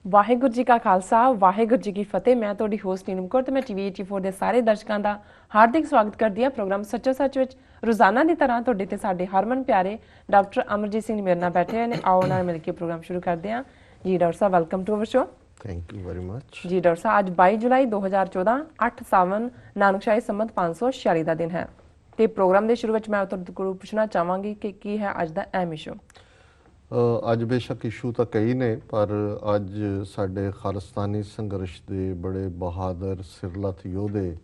ਵਾਹਿਗੁਰੂ ਜੀ ਕਾ ਖਾਲਸਾ ਵਾਹਿਗੁਰੂ ਜੀ ਕੀ ਫਤਿਹ। ਮੈਂ ਤੁਹਾਡੀ ਹੋਸਟ ਨੀਲਮ ਕੌਰ ਤੇ ਮੈਂ ਟੀਵੀ 84 ਦੇ ਸਾਰੇ ਦਰਸ਼ਕਾਂ ਦਾ ਹਾਰਦਿਕ ਸਵਾਗਤ ਕਰਦੀ ਹਾਂ ਪ੍ਰੋਗਰਾਮ ਸੱਚੋ ਸੱਚ ਵਿੱਚ। ਰੋਜ਼ਾਨਾ ਦੀ ਤਰ੍ਹਾਂ ਤੁਹਾਡੇ ਤੇ ਸਾਡੇ ਹਰਮਨ ਪਿਆਰੇ ਡਾਕਟਰ ਅਮਰਜੀਤ ਸਿੰਘ ਮੇਰੇ ਨਾਲ ਬੈਠੇ ਹੋਏ ਨੇ। ਆਓ ਨਾਲ ਮਿਲ ਕੇ ਪ੍ਰੋਗਰਾਮ ਸ਼ੁਰੂ ਕਰਦੇ ਹਾਂ। ਜੀ ਡਾਕਟਰ ਸਾਹਿਬ, welcome to our show. Thank you very much. ਜੀ ਡਾਕਟਰ ਸਾਹਿਬ, ਅੱਜ 22 ਜੁਲਾਈ 2014 8 ਸਾਵਨ ਨਾਨਕਸ਼ਾਹੀ ਸੰਮਤ 546 ਦਾ ਦਿਨ ਹੈ ਤੇ ਪ੍ਰੋਗਰਾਮ ਦੇ ਸ਼ੁਰੂ ਵਿੱਚ ਮੈਂ ਤੁਹਾਡੇ ਕੋਲੋਂ ਪੁੱਛਣਾ ਚਾਹਾਂਗੀ ਕਿ ਕੀ ਹੈ ਅੱਜ ਦਾ ਅਹਿਮ ਇਸ਼ੂ। ਅੱਜ ਬੇਸ਼ੱਕ ਇਸ਼ੂ ਤਾਂ ਕਈ ਨੇ, ਪਰ ਅੱਜ ਸਾਡੇ ਖਾਲਿਸਤਾਨੀ ਸੰਘਰਸ਼ ਦੇ ਬੜੇ ਬਹਾਦਰ ਸਿਰਲੱਥ ਯੋਧੇ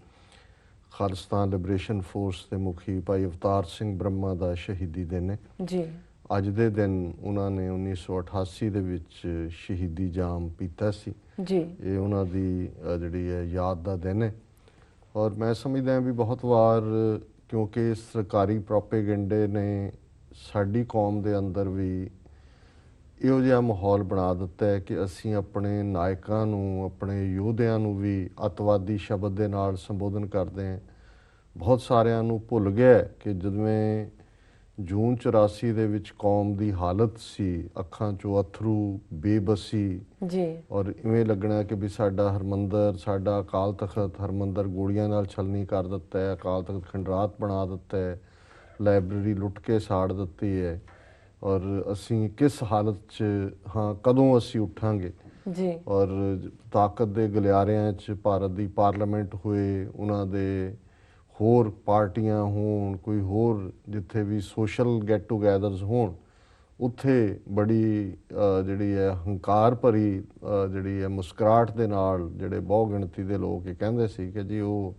ਖਾਲਿਸਤਾਨ ਲਿਬਰੇਸ਼ਨ ਫੋਰਸ ਦੇ ਮੁਖੀ ਭਾਈ ਅਵਤਾਰ ਸਿੰਘ ਬ੍ਰਹਮਾ ਦਾ ਸ਼ਹੀਦੀ ਦਿਨ ਹੈ ਜੀ। ਅੱਜ ਦੇ ਦਿਨ ਉਹਨਾਂ ਨੇ 1988 ਦੇ ਵਿੱਚ ਸ਼ਹੀਦੀ ਜਾਮ ਪੀਤਾ ਸੀ ਜੀ। ਇਹ ਉਹਨਾਂ ਦੀ ਜਿਹੜੀ ਹੈ ਯਾਦ ਦਾ ਦਿਨ ਹੈ। ਔਰ ਮੈਂ ਸਮਝਦਾ ਵੀ ਬਹੁਤ ਵਾਰ ਕਿਉਂਕਿ ਸਰਕਾਰੀ ਪ੍ਰੋਪੇਗੈਂਡੇ ਨੇ ਸਾਡੀ ਕੌਮ ਦੇ ਅੰਦਰ ਵੀ ਇਹੋ ਜਿਹਾ ਮਾਹੌਲ ਬਣਾ ਦਿੱਤਾ ਹੈ ਕਿ ਅਸੀਂ ਆਪਣੇ ਨਾਇਕਾਂ ਨੂੰ, ਆਪਣੇ ਯੋਧਿਆਂ ਨੂੰ ਵੀ ਅੱਤਵਾਦੀ ਸ਼ਬਦ ਦੇ ਨਾਲ ਸੰਬੋਧਨ ਕਰਦੇ ਹਾਂ। ਬਹੁਤ ਸਾਰਿਆਂ ਨੂੰ ਭੁੱਲ ਗਿਆ ਕਿ ਜਿਵੇਂ ਜੂਨ 84 ਦੇ ਵਿੱਚ ਕੌਮ ਦੀ ਹਾਲਤ ਸੀ, ਅੱਖਾਂ 'ਚੋਂ ਅਥਰੂ, ਬੇਬਸੀ ਜੀ। ਔਰ ਇਵੇਂ ਲੱਗਣਾ ਕਿ ਵੀ ਸਾਡਾ ਹਰਮੰਦਰ, ਸਾਡਾ ਅਕਾਲ ਤਖਤ ਹਰਮੰਦਰ ਗੋਲੀਆਂ ਨਾਲ ਛਲਣੀ ਕਰ ਦਿੱਤਾ ਹੈ, ਅਕਾਲ ਤਖਤ ਖੰਡਰਾਤ ਬਣਾ ਦਿੱਤਾ ਹੈ, ਲਾਇਬ੍ਰੇਰੀ ਲੁੱਟ ਕੇ ਸਾੜ ਦਿੱਤੀ ਹੈ ਔਰ ਅਸੀਂ ਕਿਸ ਹਾਲਤ 'ਚ ਹਾਂ, ਕਦੋਂ ਅਸੀਂ ਉੱਠਾਂਗੇ। ਜੀ। ਔਰ ਤਾਕਤ ਦੇ ਗਲਿਆਰਿਆਂ 'ਚ ਭਾਰਤ ਦੀ ਪਾਰਲੀਮੈਂਟ ਹੋਏ, ਉਹਨਾਂ ਦੇ ਹੋਰ ਪਾਰਟੀਆਂ ਹੋਣ, ਕੋਈ ਹੋਰ ਜਿੱਥੇ ਵੀ ਸੋਸ਼ਲ ਗੈਟ ਟੂਗੈਦਰਸ ਹੋਣ, ਉੱਥੇ ਬੜੀ ਜਿਹੜੀ ਹੈ ਹੰਕਾਰ ਭਰੀ ਜਿਹੜੀ ਹੈ ਮੁਸਕਰਾਹਟ ਦੇ ਨਾਲ ਜਿਹੜੇ ਬਹੁ ਗਿਣਤੀ ਦੇ ਲੋਕ ਇਹ ਕਹਿੰਦੇ ਸੀ ਕਿ ਜੀ ਉਹ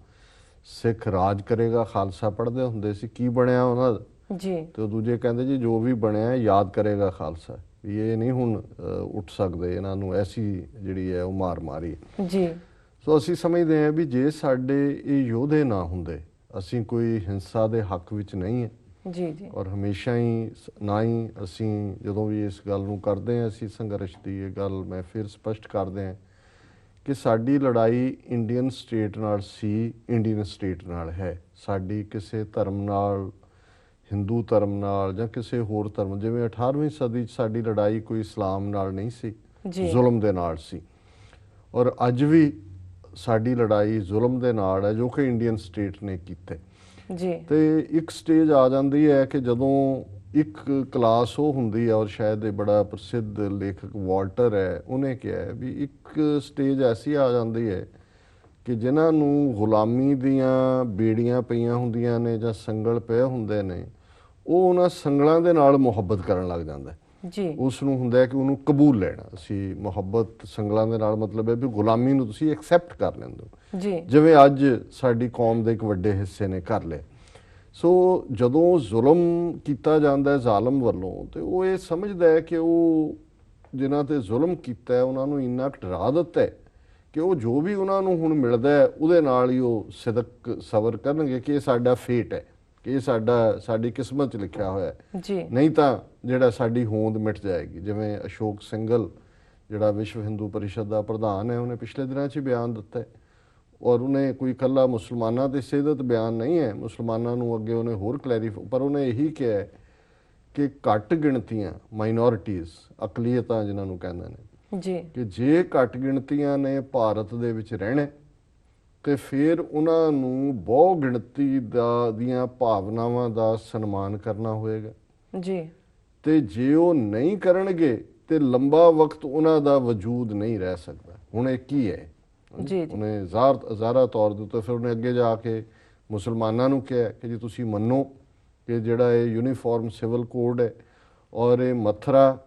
ਸਿੱਖ ਰਾਜ ਕਰੇਗਾ, ਖਾਲਸਾ ਪੜ੍ਹਦੇ ਹੁੰਦੇ ਸੀ। ਕੀ ਬਣਿਆ ਉਹਨਾਂ ਦਾ? ਜੀ। ਤੇ ਉਹ ਦੂਜੇ ਕਹਿੰਦੇ ਜੀ ਜੋ ਵੀ ਬਣਿਆ ਯਾਦ ਕਰੇਗਾ ਖਾਲਸਾ, ਵੀ ਇਹ ਨਹੀਂ ਹੁਣ ਉੱਠ ਸਕਦੇ, ਇਹਨਾਂ ਨੂੰ ਐਸੀ ਜਿਹੜੀ ਹੈ ਉਹ ਮਾਰ ਮਾਰੀ। ਜੀ। ਸੋ ਅਸੀਂ ਸਮਝਦੇ ਹਾਂ ਵੀ ਜੇ ਸਾਡੇ ਇਹ ਯੋਧੇ ਨਾ ਹੁੰਦੇ, ਅਸੀਂ ਕੋਈ ਹਿੰਸਾ ਦੇ ਹੱਕ ਵਿੱਚ ਨਹੀਂ ਹੈ। ਜੀ ਜੀ। ਔਰ ਹਮੇਸ਼ਾ ਹੀ ਨਾ ਹੀ ਅਸੀਂ ਜਦੋਂ ਵੀ ਇਸ ਗੱਲ ਨੂੰ ਕਰਦੇ ਹਾਂ, ਅਸੀਂ ਸੰਘਰਸ਼ ਦੀ ਇਹ ਗੱਲ ਮੈਂ ਫਿਰ ਸਪਸ਼ਟ ਕਰਦੇ ਹਾਂ ਕਿ ਸਾਡੀ ਲੜਾਈ ਇੰਡੀਅਨ ਸਟੇਟ ਨਾਲ ਸੀ, ਇੰਡੀਅਨ ਸਟੇਟ ਨਾਲ ਹੈ। ਸਾਡੀ ਕਿਸੇ ਧਰਮ ਨਾਲ, ਹਿੰਦੂ ਧਰਮ ਨਾਲ ਜਾਂ ਕਿਸੇ ਹੋਰ ਧਰਮ, ਜਿਵੇਂ 18ਵੀਂ ਸਦੀ 'ਚ ਸਾਡੀ ਲੜਾਈ ਕੋਈ ਇਸਲਾਮ ਨਾਲ ਨਹੀਂ ਸੀ, ਜ਼ੁਲਮ ਦੇ ਨਾਲ ਸੀ। ਔਰ ਅੱਜ ਵੀ ਸਾਡੀ ਲੜਾਈ ਜ਼ੁਲਮ ਦੇ ਨਾਲ ਹੈ ਜੋ ਕਿ ਇੰਡੀਅਨ ਸਟੇਟ ਨੇ ਕੀਤੇ। ਜੀ। ਤੇ ਇੱਕ ਸਟੇਜ ਆ ਜਾਂਦੀ ਹੈ ਕਿ ਜਦੋਂ ਇੱਕ ਕਲਾਸ ਉਹ ਹੁੰਦੀ ਹੈ, ਔਰ ਸ਼ਾਇਦ ਇਹ ਬੜਾ ਪ੍ਰਸਿੱਧ ਲੇਖਕ ਵਾਲਟਰ ਹੈ, ਉਹਨੇ ਕਿਹਾ ਹੈ ਵੀ ਇੱਕ ਸਟੇਜ ਐਸੀ ਆ ਜਾਂਦੀ ਹੈ ਕਿ ਜਿਨ੍ਹਾਂ ਨੂੰ ਗੁਲਾਮੀ ਦੀਆਂ ਬੇੜੀਆਂ ਪਈਆਂ ਹੁੰਦੀਆਂ ਨੇ ਜਾਂ ਸੰਗਲ ਪਏ ਹੁੰਦੇ ਨੇ, ਉਹ ਉਹਨਾਂ ਸੰਗਲਾਂ ਦੇ ਨਾਲ ਮੁਹੱਬਤ ਕਰਨ ਲੱਗ ਜਾਂਦਾ ਜੀ। ਉਸ ਨੂੰ ਹੁੰਦਾ ਹੈ ਕਿ ਉਹਨੂੰ ਕਬੂਲ ਲੈਣਾ। ਅਸੀਂ ਮੁਹੱਬਤ ਸੰਗਲਾਂ ਦੇ ਨਾਲ ਮਤਲਬ ਹੈ ਵੀ ਗੁਲਾਮੀ ਨੂੰ ਤੁਸੀਂ ਐਕਸੈਪਟ ਕਰ ਲੈਂਦੇ ਹੋ ਜੀ, ਜਿਵੇਂ ਅੱਜ ਸਾਡੀ ਕੌਮ ਦੇ ਇੱਕ ਵੱਡੇ ਹਿੱਸੇ ਨੇ ਕਰ ਲਿਆ। ਸੋ ਜਦੋਂ ਜ਼ੁਲਮ ਕੀਤਾ ਜਾਂਦਾ ਜ਼ਾਲਮ ਵੱਲੋਂ, ਤੇ ਉਹ ਇਹ ਸਮਝਦਾ ਹੈ ਕਿ ਉਹ ਜਿਨ੍ਹਾਂ ਤੇ ਜ਼ੁਲਮ ਕੀਤਾ ਉਹਨਾਂ ਨੂੰ ਇੰਨਾ ਡਰਾ ਦਿੱਤਾ ਹੈ ਕਿ ਉਹ ਜੋ ਵੀ ਉਹਨਾਂ ਨੂੰ ਹੁਣ ਮਿਲਦਾ ਹੈ ਉਹਦੇ ਨਾਲ ਹੀ ਉਹ ਸਿਦਕ ਸਬਰ ਕਰਨਗੇ ਕਿ ਇਹ ਸਾਡਾ ਫੇਟ ਹੈ, ਕਿ ਇਹ ਸਾਡੀ ਕਿਸਮਤ 'ਚ ਲਿਖਿਆ ਹੋਇਆ ਹੈ ਜੀ, ਨਹੀਂ ਤਾਂ ਜਿਹੜਾ ਸਾਡੀ ਹੋਂਦ ਮਿਟ ਜਾਏਗੀ। ਜਿਵੇਂ ਅਸ਼ੋਕ ਸਿੰਘਲ ਜਿਹੜਾ ਵਿਸ਼ਵ ਹਿੰਦੂ ਪਰਿਸ਼ਦ ਦਾ ਪ੍ਰਧਾਨ ਹੈ, ਉਹਨੇ ਪਿਛਲੇ ਦਿਨਾਂ 'ਚ ਬਿਆਨ ਦਿੱਤਾ ਹੈ ਔਰ ਉਹਨੇ ਕੋਈ ਇਕੱਲਾ ਮੁਸਲਮਾਨਾਂ ਦੇ ਸਿੱਧਤ ਬਿਆਨ ਨਹੀਂ ਹੈ, ਮੁਸਲਮਾਨਾਂ ਨੂੰ ਅੱਗੇ ਉਹਨੇ ਹੋਰ ਪਰ ਉਹਨੇ ਇਹੀ ਕਿਹਾ ਹੈ ਕਿ ਘੱਟ ਗਿਣਤੀਆਂ, ਮਾਈਨੋਰਿਟੀਜ਼, ਅਕਲੀਅਤਾਂ ਜਿਨ੍ਹਾਂ ਨੂੰ ਕਹਿੰਦੇ ਨੇ ਜੀ, ਕਿ ਜੇ ਘੱਟ ਗਿਣਤੀਆਂ ਨੇ ਭਾਰਤ ਦੇ ਵਿੱਚ ਰਹਿਣਾ ਤੇ ਫਿਰ ਉਹਨਾਂ ਨੂੰ ਬਹੁ ਗਿਣਤੀ ਦੀਆਂ ਭਾਵਨਾਵਾਂ ਦਾ ਸਨਮਾਨ ਕਰਨਾ ਹੋਏਗਾ ਜੀ। ਤੇ ਜੇ ਉਹ ਨਹੀਂ ਕਰਨਗੇ ਤੇ ਲੰਬਾ ਵਕਤ ਉਹਨਾਂ ਦਾ ਵਜੂਦ ਨਹੀਂ ਰਹਿ ਸਕਦਾ। ਹੁਣ ਇਹ ਕੀ ਹੈ ਜੀ? ਉਹਨੇ ਜ਼ਾਹਰਾ ਤੌਰ ਦੇ ਉੱਤੇ ਫਿਰ ਉਹਨੇ ਅੱਗੇ ਜਾ ਕੇ ਮੁਸਲਮਾਨਾਂ ਨੂੰ ਕਿਹਾ ਕਿ ਜੀ ਤੁਸੀਂ ਮੰਨੋ ਕਿ ਜਿਹੜਾ ਇਹ ਯੂਨੀਫਾਰਮ ਸਿਵਲ ਕੋਡ ਹੈ ਔਰ ਇਹ ਮਥੁਰਾ,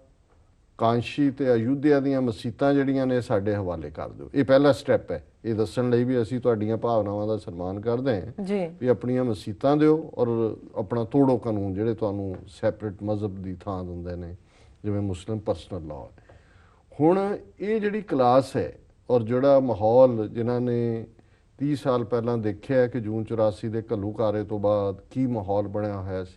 ਕਾਂਸ਼ੀ ਤੇ ਅਯੁੱਧਿਆ ਦੀਆਂ ਮਸੀਤਾਂ ਜਿਹੜੀਆਂ ਨੇ ਸਾਡੇ ਹਵਾਲੇ ਕਰ ਦਿਓ। ਇਹ ਪਹਿਲਾ ਸਟੈਪ ਹੈ, ਇਹ ਦੱਸਣ ਲਈ ਵੀ ਅਸੀਂ ਤੁਹਾਡੀਆਂ ਭਾਵਨਾਵਾਂ ਦਾ ਸਨਮਾਨ ਕਰਦੇ ਹਾਂ ਜੀ, ਵੀ ਆਪਣੀਆਂ ਮਸੀਤਾਂ ਦਿਓ ਔਰ ਆਪਣਾ ਤੋੜੋ ਕਾਨੂੰਨ ਜਿਹੜੇ ਤੁਹਾਨੂੰ ਸੈਪਰੇਟ ਮਜ਼ਹਬ ਦੀ ਥਾਂ ਦਿੰਦੇ ਨੇ, ਜਿਵੇਂ ਮੁਸਲਿਮ ਪਰਸਨਲ ਲਾਅ। ਹੁਣ ਇਹ ਜਿਹੜੀ ਕਲਾਸ ਹੈ ਔਰ ਜਿਹੜਾ ਮਾਹੌਲ ਜਿਨ੍ਹਾਂ ਨੇ 30 ਸਾਲ ਪਹਿਲਾਂ ਦੇਖਿਆ ਕਿ ਜੂਨ 84 ਦੇ ਘੱਲੂਘਾਰੇ ਤੋਂ ਬਾਅਦ ਕੀ ਮਾਹੌਲ ਬਣਿਆ ਹੋਇਆ ਸੀ।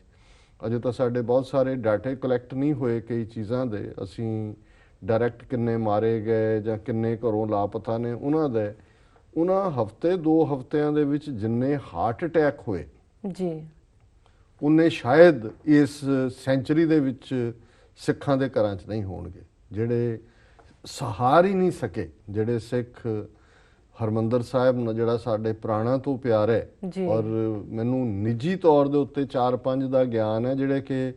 ਅਜੇ ਤਾਂ ਸਾਡੇ ਬਹੁਤ ਸਾਰੇ ਡਾਟੇ ਕਲੈਕਟ ਨਹੀਂ ਹੋਏ ਕਈ ਚੀਜ਼ਾਂ ਦੇ, ਅਸੀਂ ਡਾਇਰੈਕਟ ਕਿੰਨੇ ਮਾਰੇ ਗਏ ਜਾਂ ਕਿੰਨੇ ਘਰੋਂ ਲਾਪਤਾ ਨੇ ਉਹਨਾਂ ਹਫ਼ਤੇ 2 ਹਫ਼ਤਿਆਂ ਦੇ ਵਿੱਚ ਜਿੰਨੇ ਹਾਰਟ ਅਟੈਕ ਹੋਏ ਜੀ, ਉਹਨੇ ਸ਼ਾਇਦ ਇਸ ਸੈਂਚੁਰੀ ਦੇ ਵਿੱਚ ਸਿੱਖਾਂ ਦੇ ਘਰਾਂ 'ਚ ਨਹੀਂ ਹੋਣਗੇ। ਜਿਹੜੇ ਸਹਾਰ ਹੀ ਨਹੀਂ ਸਕੇ। ਜਿਹੜੇ ਸਿੱਖ ਹਰਮੰਦਰ ਸਾਹਿਬ ਨਾਲ ਜਿਹੜਾ ਸਾਡੇ ਪ੍ਰਾਣਾਂ ਤੋਂ ਪਿਆਰ ਹੈ, ਜੀ। ਔਰ ਮੈਨੂੰ ਨਿੱਜੀ ਤੌਰ ਦੇ ਉੱਤੇ 4-5 ਦਾ ਗਿਆਨ ਹੈ, ਜਿਹੜੇ ਕਿ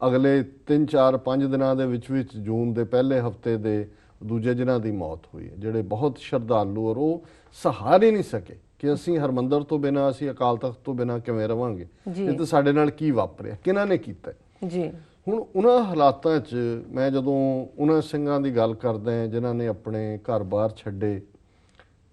ਅਗਲੇ 3-4-5 ਦਿਨਾਂ ਦੇ ਵਿੱਚ ਜੂਨ ਦੇ ਪਹਿਲੇ ਹਫਤੇ ਦੇ ਦੂਜੇ ਜਿਨ੍ਹਾਂ ਦੀ ਮੌਤ ਹੋਈ ਹੈ, ਜਿਹੜੇ ਬਹੁਤ ਸ਼ਰਧਾਲੂ, ਔਰ ਉਹ ਸਹਾਰ ਹੀ ਨਹੀਂ ਸਕੇ ਕਿ ਅਸੀਂ ਹਰਮੰਦਰ ਤੋਂ ਬਿਨਾਂ, ਅਸੀਂ ਅਕਾਲ ਤਖਤ ਤੋਂ ਬਿਨਾਂ ਕਿਵੇਂ ਰਵਾਂਗੇ, ਇਹ ਤਾਂ ਸਾਡੇ ਨਾਲ ਕੀ ਵਾਪਰਿਆ, ਕਿਹਨਾਂ ਨੇ ਕੀਤਾ ਜੀ। ਹੁਣ ਉਹਨਾਂ ਹਾਲਾਤਾਂ 'ਚ ਮੈਂ ਜਦੋਂ ਉਹਨਾਂ ਸਿੰਘਾਂ ਦੀ ਗੱਲ ਕਰਦਾ ਹਾਂ ਜਿਨ੍ਹਾਂ ਨੇ ਆਪਣੇ ਘਰ-ਬਾਰ ਛੱਡੇ,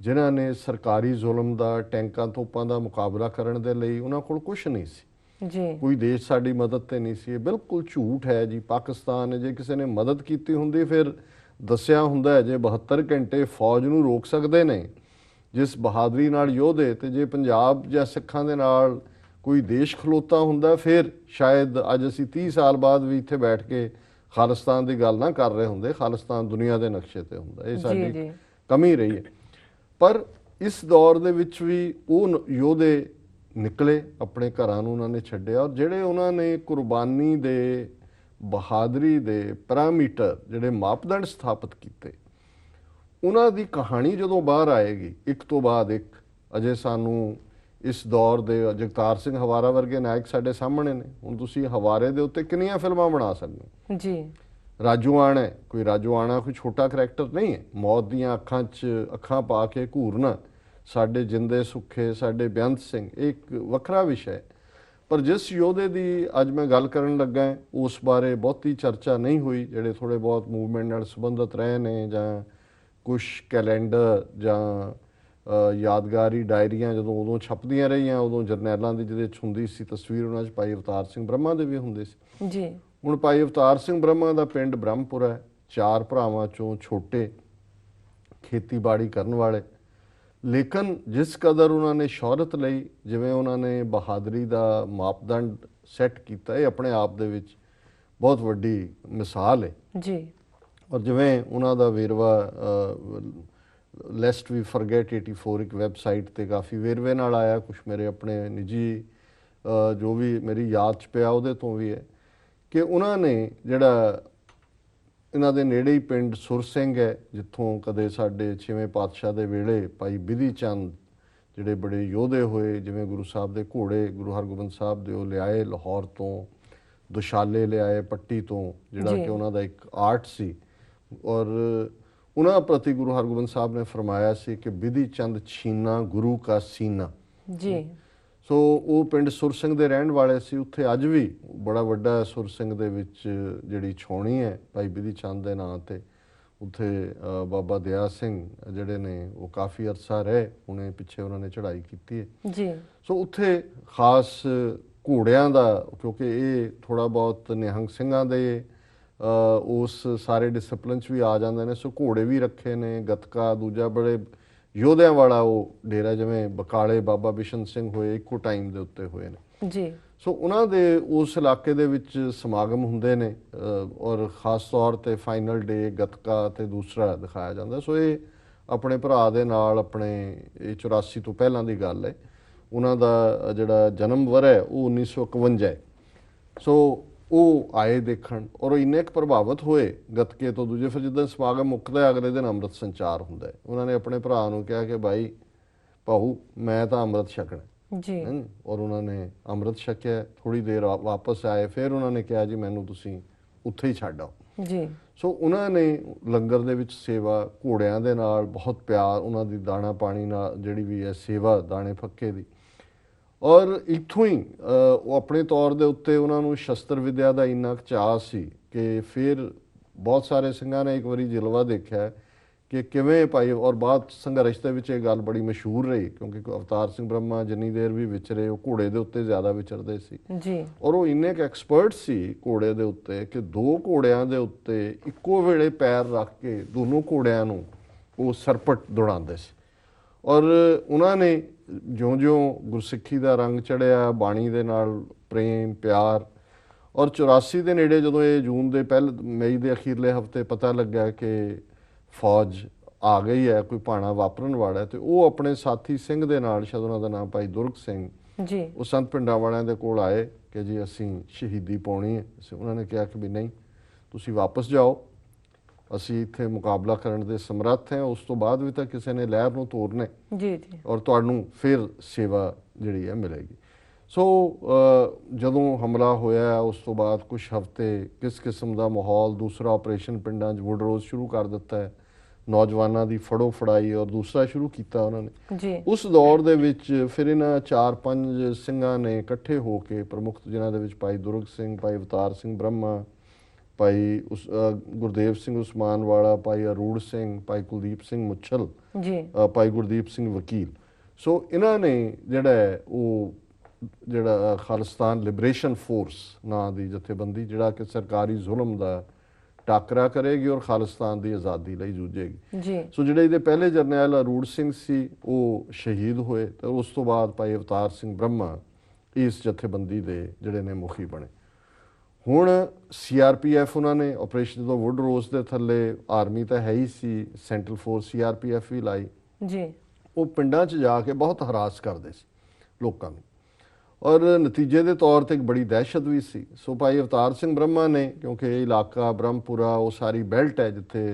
ਜਿਨ੍ਹਾਂ ਨੇ ਸਰਕਾਰੀ ਜ਼ੁਲਮ ਦਾ, ਟੈਂਕਾਂ ਤੋਪਾਂ ਦਾ ਮੁਕਾਬਲਾ ਕਰਨ ਦੇ ਲਈ ਉਹਨਾਂ ਕੋਲ ਕੁਝ ਨਹੀਂ ਸੀ ਜੀ। ਕੋਈ ਦੇਸ਼ ਸਾਡੀ ਮਦਦ ਤੇ ਨਹੀਂ ਸੀ। ਇਹ ਬਿਲਕੁਲ ਝੂਠ ਹੈ ਜੀ। ਪਾਕਿਸਤਾਨ ਨੇ ਜੇ ਕਿਸੇ ਨੇ ਮਦਦ ਕੀਤੀ ਹੁੰਦੀ ਫਿਰ ਦੱਸਿਆ ਹੁੰਦਾ ਹੈ, ਜੇ 72 ਘੰਟੇ ਫੌਜ ਨੂੰ ਰੋਕ ਸਕਦੇ ਨੇ ਜਿਸ ਬਹਾਦਰੀ ਨਾਲ ਯੋਧੇ, ਤੇ ਜੇ ਪੰਜਾਬ ਜਾਂ ਸਿੱਖਾਂ ਦੇ ਨਾਲ ਕੋਈ ਦੇਸ਼ ਖਲੋਤਾ ਹੁੰਦਾ ਫਿਰ ਸ਼ਾਇਦ ਅੱਜ ਅਸੀਂ 30 ਸਾਲ ਬਾਅਦ ਵੀ ਇੱਥੇ ਬੈਠ ਕੇ ਖਾਲਿਸਤਾਨ ਦੀ ਗੱਲ ਨਾ ਕਰ ਰਹੇ ਹੁੰਦੇ, ਖਾਲਿਸਤਾਨ ਦੁਨੀਆ ਦੇ ਨਕਸ਼ੇ ਤੇ ਹੁੰਦਾ। ਇਹ ਸਾਡੀ ਕਮੀ ਰਹੀ ਹੈ। ਪਰ ਇਸ ਦੌਰ ਦੇ ਵਿੱਚ ਵੀ ਉਹ ਯੋਧੇ ਨਿਕਲੇ, ਆਪਣੇ ਘਰਾਂ ਨੂੰ ਉਹਨਾਂ ਨੇ ਛੱਡਿਆ, ਔਰ ਜਿਹੜੇ ਉਹਨਾਂ ਨੇ ਕੁਰਬਾਨੀ ਦੇ, ਬਹਾਦਰੀ ਦੇ ਪੈਰਾਮੀਟਰ, ਜਿਹੜੇ ਮਾਪਦੰਡ ਸਥਾਪਿਤ ਕੀਤੇ, ਉਹਨਾਂ ਦੀ ਕਹਾਣੀ ਜਦੋਂ ਬਾਹਰ ਆਏਗੀ ਇੱਕ ਤੋਂ ਬਾਅਦ ਇੱਕ, ਅਜੇ ਸਾਨੂੰ ਇਸ ਦੌਰ ਦੇ ਜਗਤਾਰ ਸਿੰਘ ਹਵਾਰਾ ਵਰਗੇ ਨਾਇਕ ਸਾਡੇ ਸਾਹਮਣੇ ਨੇ। ਹੁਣ ਤੁਸੀਂ ਹਵਾਰੇ ਦੇ ਉੱਤੇ ਕਿੰਨੀਆਂ ਫਿਲਮਾਂ ਬਣਾ ਸਕਦੇ ਹੋ ਜੀ। ਰਾਜੂ ਆਣਾ ਕੋਈ ਰਾਜੂ ਆਣਾ ਕੋਈ ਛੋਟਾ ਕਰੈਕਟਰ ਨਹੀਂ ਹੈ। ਮੌਤ ਦੀਆਂ ਅੱਖਾਂ 'ਚ ਅੱਖਾਂ ਪਾ ਕੇ ਘੂਰਨਾ, ਸਾਡੇ ਜਿੰਦੇ ਸੁੱਖੇ, ਸਾਡੇ ਬੇਅੰਤ ਸਿੰਘ, ਇੱਕ ਵੱਖਰਾ ਵਿਸ਼ਾ ਹੈ। ਪਰ ਜਿਸ ਯੋਧੇ ਦੀ ਅੱਜ ਮੈਂ ਗੱਲ ਕਰਨ ਲੱਗਾ ਉਸ ਬਾਰੇ ਬਹੁਤੀ ਚਰਚਾ ਨਹੀਂ ਹੋਈ। ਜਿਹੜੇ ਥੋੜ੍ਹੇ ਬਹੁਤ ਮੂਵਮੈਂਟ ਨਾਲ ਸੰਬੰਧਿਤ ਰਹੇ ਨੇ, ਜਾਂ ਕੁਛ ਕੈਲੰਡਰ ਜਾਂ ਯਾਦਗਾਰੀ ਡਾਇਰੀਆਂ ਜਦੋਂ ਉਦੋਂ ਛਪਦੀਆਂ ਰਹੀਆਂ, ਉਦੋਂ ਜਰਨੈਲਾਂ ਦੀ ਜਿਹਦੇ 'ਚ ਹੁੰਦੀ ਸੀ ਤਸਵੀਰ, ਉਹਨਾਂ 'ਚ ਭਾਈ ਅਵਤਾਰ ਸਿੰਘ ਬ੍ਰਹਮਾ ਦੇ ਵੀ ਹੁੰਦੇ ਸੀ ਜੀ। ਹੁਣ ਭਾਈ ਅਵਤਾਰ ਸਿੰਘ ਬ੍ਰਹਮਾ ਦਾ ਪਿੰਡ ਬ੍ਰਹਮਪੁਰਾ ਹੈ, 4 ਭਰਾਵਾਂ 'ਚੋਂ ਛੋਟੇ, ਖੇਤੀਬਾੜੀ ਕਰਨ ਵਾਲੇ, ਲੇਕਿਨ ਜਿਸ ਕਦਰ ਉਹਨਾਂ ਨੇ ਸ਼ੌਹਰਤ ਲਈ, ਜਿਵੇਂ ਉਹਨਾਂ ਨੇ ਬਹਾਦਰੀ ਦਾ ਮਾਪਦੰਡ ਸੈੱਟ ਕੀਤਾ, ਇਹ ਆਪਣੇ ਆਪ ਦੇ ਵਿੱਚ ਬਹੁਤ ਵੱਡੀ ਮਿਸਾਲ ਹੈ ਜੀ। ਔਰ ਜਿਵੇਂ ਉਹਨਾਂ ਦਾ ਵੇਰਵਾ ਲੈਸਟ ਵੀ ਫਰਗੇਟ 84 ਇੱਕ ਵੈਬਸਾਈਟ ਤੇ ਕਾਫੀ ਵੇਰਵੇ ਨਾਲ ਆਇਆ, ਕੁਛ ਮੇਰੇ ਆਪਣੇ ਨਿੱਜੀ ਜੋ ਵੀ ਮੇਰੀ ਯਾਦ 'ਚ ਪਿਆ ਉਹਦੇ ਤੋਂ ਵੀ ਹੈ ਕਿ ਉਹਨਾਂ ਨੇ ਜਿਹੜਾ ਇਹਨਾਂ ਦੇ ਨੇੜੇ ਹੀ ਪਿੰਡ ਸੁਰ ਸਿੰਘ ਹੈ, ਜਿੱਥੋਂ ਕਦੇ ਸਾਡੇ 6ਵੇਂ ਪਾਤਸ਼ਾਹ ਦੇ ਵੇਲੇ ਭਾਈ ਬਿਧੀ ਚੰਦ ਜਿਹੜੇ ਬੜੇ ਯੋਧੇ ਹੋਏ, ਜਿਵੇਂ ਗੁਰੂ ਸਾਹਿਬ ਦੇ ਘੋੜੇ ਗੁਰੂ ਹਰਗੋਬਿੰਦ ਸਾਹਿਬ ਦੇ ਉਹ ਲਿਆਏ ਲਾਹੌਰ ਤੋਂ, ਦੁਸ਼ਾਲੇ ਲਿਆਏ ਪੱਟੀ ਤੋਂ, ਜਿਹੜਾ ਕਿ ਉਹਨਾਂ ਦਾ ਇੱਕ ਆਰਟ ਸੀ। ਔਰ ਉਹਨਾਂ ਪ੍ਰਤੀ ਗੁਰੂ ਹਰਗੋਬਿੰਦ ਸਾਹਿਬ ਨੇ ਫਰਮਾਇਆ ਸੀ ਕਿ ਬਿਧੀ ਚੰਦ ਛੀਨਾ ਗੁਰੂ ਕਾ ਸੀਨਾ ਜੀ। ਸੋ ਉਹ ਪਿੰਡ ਸੁਰ ਸਿੰਘ ਦੇ ਰਹਿਣ ਵਾਲੇ ਸੀ। ਉੱਥੇ ਅੱਜ ਵੀ ਬੜਾ ਵੱਡਾ ਸੁਰ ਸਿੰਘ ਦੇ ਵਿੱਚ ਜਿਹੜੀ ਛਾਉਣੀ ਹੈ ਭਾਈ ਬਿਧੀ ਚੰਦ ਦੇ ਨਾਂ ਤੇ, ਉੱਥੇ ਬਾਬਾ ਦਿਆ ਸਿੰਘ ਜਿਹੜੇ ਨੇ ਉਹ ਕਾਫੀ ਅਰਸਾ ਰਹੇ, ਹੁਣੇ ਪਿੱਛੇ ਉਹਨਾਂ ਨੇ ਚੜ੍ਹਾਈ ਕੀਤੀ ਹੈ ਜੀ। ਸੋ ਉੱਥੇ ਖਾਸ ਘੋੜਿਆਂ ਦਾ, ਕਿਉਂਕਿ ਇਹ ਥੋੜ੍ਹਾ ਬਹੁਤ ਨਿਹੰਗ ਸਿੰਘਾਂ ਦੇ ਉਸ ਸਾਰੇ ਡਿਸਪਲਿਨ 'ਚ ਵੀ ਆ ਜਾਂਦੇ ਨੇ, ਸੋ ਘੋੜੇ ਵੀ ਰੱਖੇ ਨੇ, ਗੱਤਕਾ, ਦੂਜਾ ਬੜੇ ਯੋਧਿਆਂ ਵਾਲਾ ਉਹ ਡੇਰਾ, ਜਿਵੇਂ ਬਕਾਲੇ ਬਾਬਾ ਬਿਸ਼ਨ ਸਿੰਘ ਹੋਏ ਇੱਕੋ ਟਾਈਮ ਦੇ ਉੱਤੇ ਹੋਏ ਨੇ ਜੀ। ਸੋ ਉਹਨਾਂ ਦੇ ਉਸ ਇਲਾਕੇ ਦੇ ਵਿੱਚ ਸਮਾਗਮ ਹੁੰਦੇ ਨੇ, ਔਰ ਖਾਸ ਤੌਰ ਤੇ ਫਾਈਨਲ ਡੇ ਗੱਤਕਾ ਤੇ ਦੂਸਰਾ ਦਿਖਾਇਆ ਜਾਂਦਾ। ਸੋ ਇਹ ਆਪਣੇ ਭਰਾ ਦੇ ਨਾਲ, ਆਪਣੇ ਇਹ 84 ਤੋਂ ਪਹਿਲਾਂ ਦੀ ਗੱਲ ਹੈ, ਉਹਨਾਂ ਦਾ ਜਿਹੜਾ ਜਨਮ ਵਰ ਹੈ ਉਹ 1951 ਹੈ। ਸੋ ਉਹ ਆਏ ਦੇਖਣ, ਔਰ ਉਹ ਇੰਨੇ ਕੁ ਪ੍ਰਭਾਵਿਤ ਹੋਏ ਗੱਤਕੇ ਤੋਂ। ਦੂਜੇ ਫਿਰ ਜਿੱਦਾਂ ਸਮਾਗਮ ਮੁੱਕਦਾ ਅਗਲੇ ਦਿਨ ਅੰਮ੍ਰਿਤ ਸੰਚਾਰ ਹੁੰਦਾ ਹੈ। ਉਹਨਾਂ ਨੇ ਆਪਣੇ ਭਰਾ ਨੂੰ ਕਿਹਾ ਕਿ ਭਾਈ ਭਾਊ ਮੈਂ ਤਾਂ ਅੰਮ੍ਰਿਤ ਛਕਣਾ ਜੀ। ਔਰ ਉਹਨਾਂ ਨੇ ਅੰਮ੍ਰਿਤ ਛਕਿਆ, ਥੋੜੀ ਦੇਰ ਵਾਪਸ ਆਏ, ਫਿਰ ਉਹਨਾਂ ਨੇ ਕਿਹਾ ਜੀ ਮੈਨੂੰ ਤੁਸੀਂ ਉੱਥੇ ਹੀ ਛੱਡ ਆਓ ਜੀ। ਸੋ ਉਹਨਾਂ ਨੇ ਲੰਗਰ ਦੇ ਵਿੱਚ ਸੇਵਾ, ਘੋੜਿਆਂ ਦੇ ਨਾਲ ਬਹੁਤ ਪਿਆਰ, ਉਹਨਾਂ ਦੀ ਦਾਣਾ ਪਾਣੀ ਨਾਲ ਜਿਹੜੀ ਵੀ ਹੈ ਸੇਵਾ ਦਾਣੇ ਫੱਕੇ ਦੀ, ਔਰ ਇੱਥੋਂ ਹੀ ਉਹ ਆਪਣੇ ਤੌਰ ਦੇ ਉੱਤੇ ਉਹਨਾਂ ਨੂੰ ਸ਼ਸਤਰ ਵਿਦਿਆ ਦਾ ਇੰਨਾ ਕੁ ਚਾਅ ਸੀ ਕਿ ਫਿਰ ਬਹੁਤ ਸਾਰੇ ਸਿੰਘਾਂ ਨੇ ਇੱਕ ਵਾਰੀ ਜਲਵਾ ਦੇਖਿਆ ਕਿ ਕਿਵੇਂ ਭਾਈ, ਔਰ ਬਾਅਦ ਸੰਘਰਸ਼ ਦੇ ਵਿੱਚ ਇਹ ਗੱਲ ਬੜੀ ਮਸ਼ਹੂਰ ਰਹੀ, ਕਿਉਂਕਿ ਅਵਤਾਰ ਸਿੰਘ ਬ੍ਰਹਮਾ ਜਿੰਨੀ ਦੇਰ ਵੀ ਵਿਚਰੇ ਉਹ ਘੋੜੇ ਦੇ ਉੱਤੇ ਜ਼ਿਆਦਾ ਵਿਚਰਦੇ ਸੀ ਜੀ। ਔਰ ਉਹ ਇੰਨੇ ਕੁ ਐਕਸਪਰਟ ਸੀ ਘੋੜੇ ਦੇ ਉੱਤੇ ਕਿ 2 ਘੋੜਿਆਂ ਦੇ ਉੱਤੇ ਇੱਕੋ ਵੇਲੇ ਪੈਰ ਰੱਖ ਕੇ ਦੋਨੋਂ ਘੋੜਿਆਂ ਨੂੰ ਉਹ ਸਰਪਟ ਦੌੜਾਉਂਦੇ ਸੀ। ਔਰ ਉਹਨਾਂ ਨੇ ਜਿਉਂ-ਜਿਉਂ ਗੁਰਸਿੱਖੀ ਦਾ ਰੰਗ ਚੜ੍ਹਿਆ, ਬਾਣੀ ਦੇ ਨਾਲ ਪ੍ਰੇਮ ਪਿਆਰ, ਔਰ 84 ਦੇ ਨੇੜੇ ਜਦੋਂ ਇਹ ਜੂਨ ਦੇ ਮਈ ਦੇ ਅਖੀਰਲੇ ਹਫਤੇ ਪਤਾ ਲੱਗਾ ਕਿ ਫੌਜ ਆ ਗਈ ਹੈ, ਕੋਈ ਭਾਣਾ ਵਾਪਰਨ ਵਾਲਾ, ਤੇ ਉਹ ਆਪਣੇ ਸਾਥੀ ਸਿੰਘ ਦੇ ਨਾਲ, ਸ਼ਾਇਦ ਉਹਨਾਂ ਦਾ ਨਾਮ ਭਾਈ ਦੁਰਗ ਸਿੰਘ ਜੀ, ਉਹ ਸੰਤ ਪਿੰਡਾਂ ਵਾਲਿਆਂ ਦੇ ਕੋਲ ਆਏ ਕਿ ਜੀ ਅਸੀਂ ਸ਼ਹੀਦੀ ਪਾਉਣੀ ਹੈ। ਉਹਨਾਂ ਨੇ ਕਿਹਾ ਕਿ ਵੀ ਨਹੀਂ, ਤੁਸੀਂ ਵਾਪਸ ਜਾਓ, ਅਸੀਂ ਇੱਥੇ ਮੁਕਾਬਲਾ ਕਰਨ ਦੇ ਸਮਰੱਥ ਹਾਂ। ਉਸ ਤੋਂ ਬਾਅਦ ਵੀ ਤਾਂ ਕਿਸੇ ਨੇ ਲਹਿਰ ਨੂੰ ਤੋੜਨਾ ਹੈ ਜੀ ਜੀ ਔਰ ਤੁਹਾਨੂੰ ਫਿਰ ਸੇਵਾ ਜਿਹੜੀ ਹੈ ਮਿਲੇਗੀ। ਸੋ ਜਦੋਂ ਹਮਲਾ ਹੋਇਆ ਉਸ ਤੋਂ ਬਾਅਦ ਕੁਝ ਹਫ਼ਤੇ ਕਿਸ ਕਿਸਮ ਦਾ ਮਾਹੌਲ, ਦੂਸਰਾ ਆਪਰੇਸ਼ਨ ਪਿੰਡਾਂ 'ਚ ਵੁੱਡਰੋਜ਼ ਸ਼ੁਰੂ ਕਰ ਦਿੱਤਾ ਹੈ, ਨੌਜਵਾਨਾਂ ਦੀ ਫੜੋ ਫੜਾਈ, ਔਰ ਦੂਸਰਾ ਸ਼ੁਰੂ ਕੀਤਾ ਉਹਨਾਂ ਨੇ। ਜੀ ਉਸ ਦੌਰ ਦੇ ਵਿੱਚ ਫਿਰ ਇਹਨਾਂ 4-5 ਸਿੰਘਾਂ ਨੇ ਇਕੱਠੇ ਹੋ ਕੇ, ਪ੍ਰਮੁੱਖ ਜਿਨ੍ਹਾਂ ਦੇ ਵਿੱਚ ਭਾਈ ਦੁਰਗ ਸਿੰਘ, ਭਾਈ ਅਵਤਾਰ ਸਿੰਘ ਬ੍ਰਹਮਾ, ਭਾਈ ਗੁਰਦੇਵ ਸਿੰਘ ਉਸਮਾਨ ਵਾਲਾ, ਭਾਈ ਅਰੂੜ ਸਿੰਘ, ਭਾਈ ਕੁਲਦੀਪ ਸਿੰਘ ਮੁੱਛਲ, ਜੀ ਭਾਈ ਗੁਰਦੀਪ ਸਿੰਘ ਵਕੀਲ। ਸੋ ਇਹਨਾਂ ਨੇ ਜਿਹੜਾ ਖਾਲਿਸਤਾਨ ਲਿਬਰੇਸ਼ਨ ਫੋਰਸ ਨਾਂ ਦੀ ਜਥੇਬੰਦੀ, ਜਿਹੜਾ ਕਿ ਸਰਕਾਰੀ ਜ਼ੁਲਮ ਦਾ ਟਾਕਰਾ ਕਰੇਗੀ ਔਰ ਖਾਲਿਸਤਾਨ ਦੀ ਆਜ਼ਾਦੀ ਲਈ ਜੂਝੇਗੀ। ਜੀ ਸੋ ਜਿਹੜੇ ਇਹਦੇ ਪਹਿਲੇ ਜਰਨੈਲ ਅਰੂੜ ਸਿੰਘ ਸੀ ਉਹ ਸ਼ਹੀਦ ਹੋਏ ਤੇ ਉਸ ਤੋਂ ਬਾਅਦ ਭਾਈ ਅਵਤਾਰ ਸਿੰਘ ਬ੍ਰਹਮਾ ਇਸ ਜਥੇਬੰਦੀ ਦੇ ਜਿਹੜੇ ਨੇ ਮੁਖੀ ਬਣੇ। ਹੁਣ CRPF ਉਹਨਾਂ ਨੇ ਆਪਰੇਸ਼ਨ ਜਦੋਂ ਵੁੱਡਰੋਜ਼ ਦੇ ਥੱਲੇ, ਆਰਮੀ ਤਾਂ ਹੈ ਹੀ ਸੀ, ਸੈਂਟਰਲ ਫੋਰਸ CRPF ਵੀ ਲਾਈ। ਜੀ ਉਹ ਪਿੰਡਾਂ 'ਚ ਜਾ ਕੇ ਬਹੁਤ ਹਰਾਸ ਕਰਦੇ ਸੀ ਲੋਕਾਂ ਨੂੰ, ਔਰ ਨਤੀਜੇ ਦੇ ਤੌਰ ਤੇ ਇੱਕ ਬੜੀ ਦਹਿਸ਼ਤ ਵੀ ਸੀ। ਸੋ ਭਾਈ ਅਵਤਾਰ ਸਿੰਘ ਬ੍ਰਹਮਾ ਨੇ, ਕਿਉਂਕਿ ਇਹ ਇਲਾਕਾ ਬ੍ਰਹਮਪੁਰਾ ਉਹ ਸਾਰੀ ਬੈਲਟ ਹੈ ਜਿੱਥੇ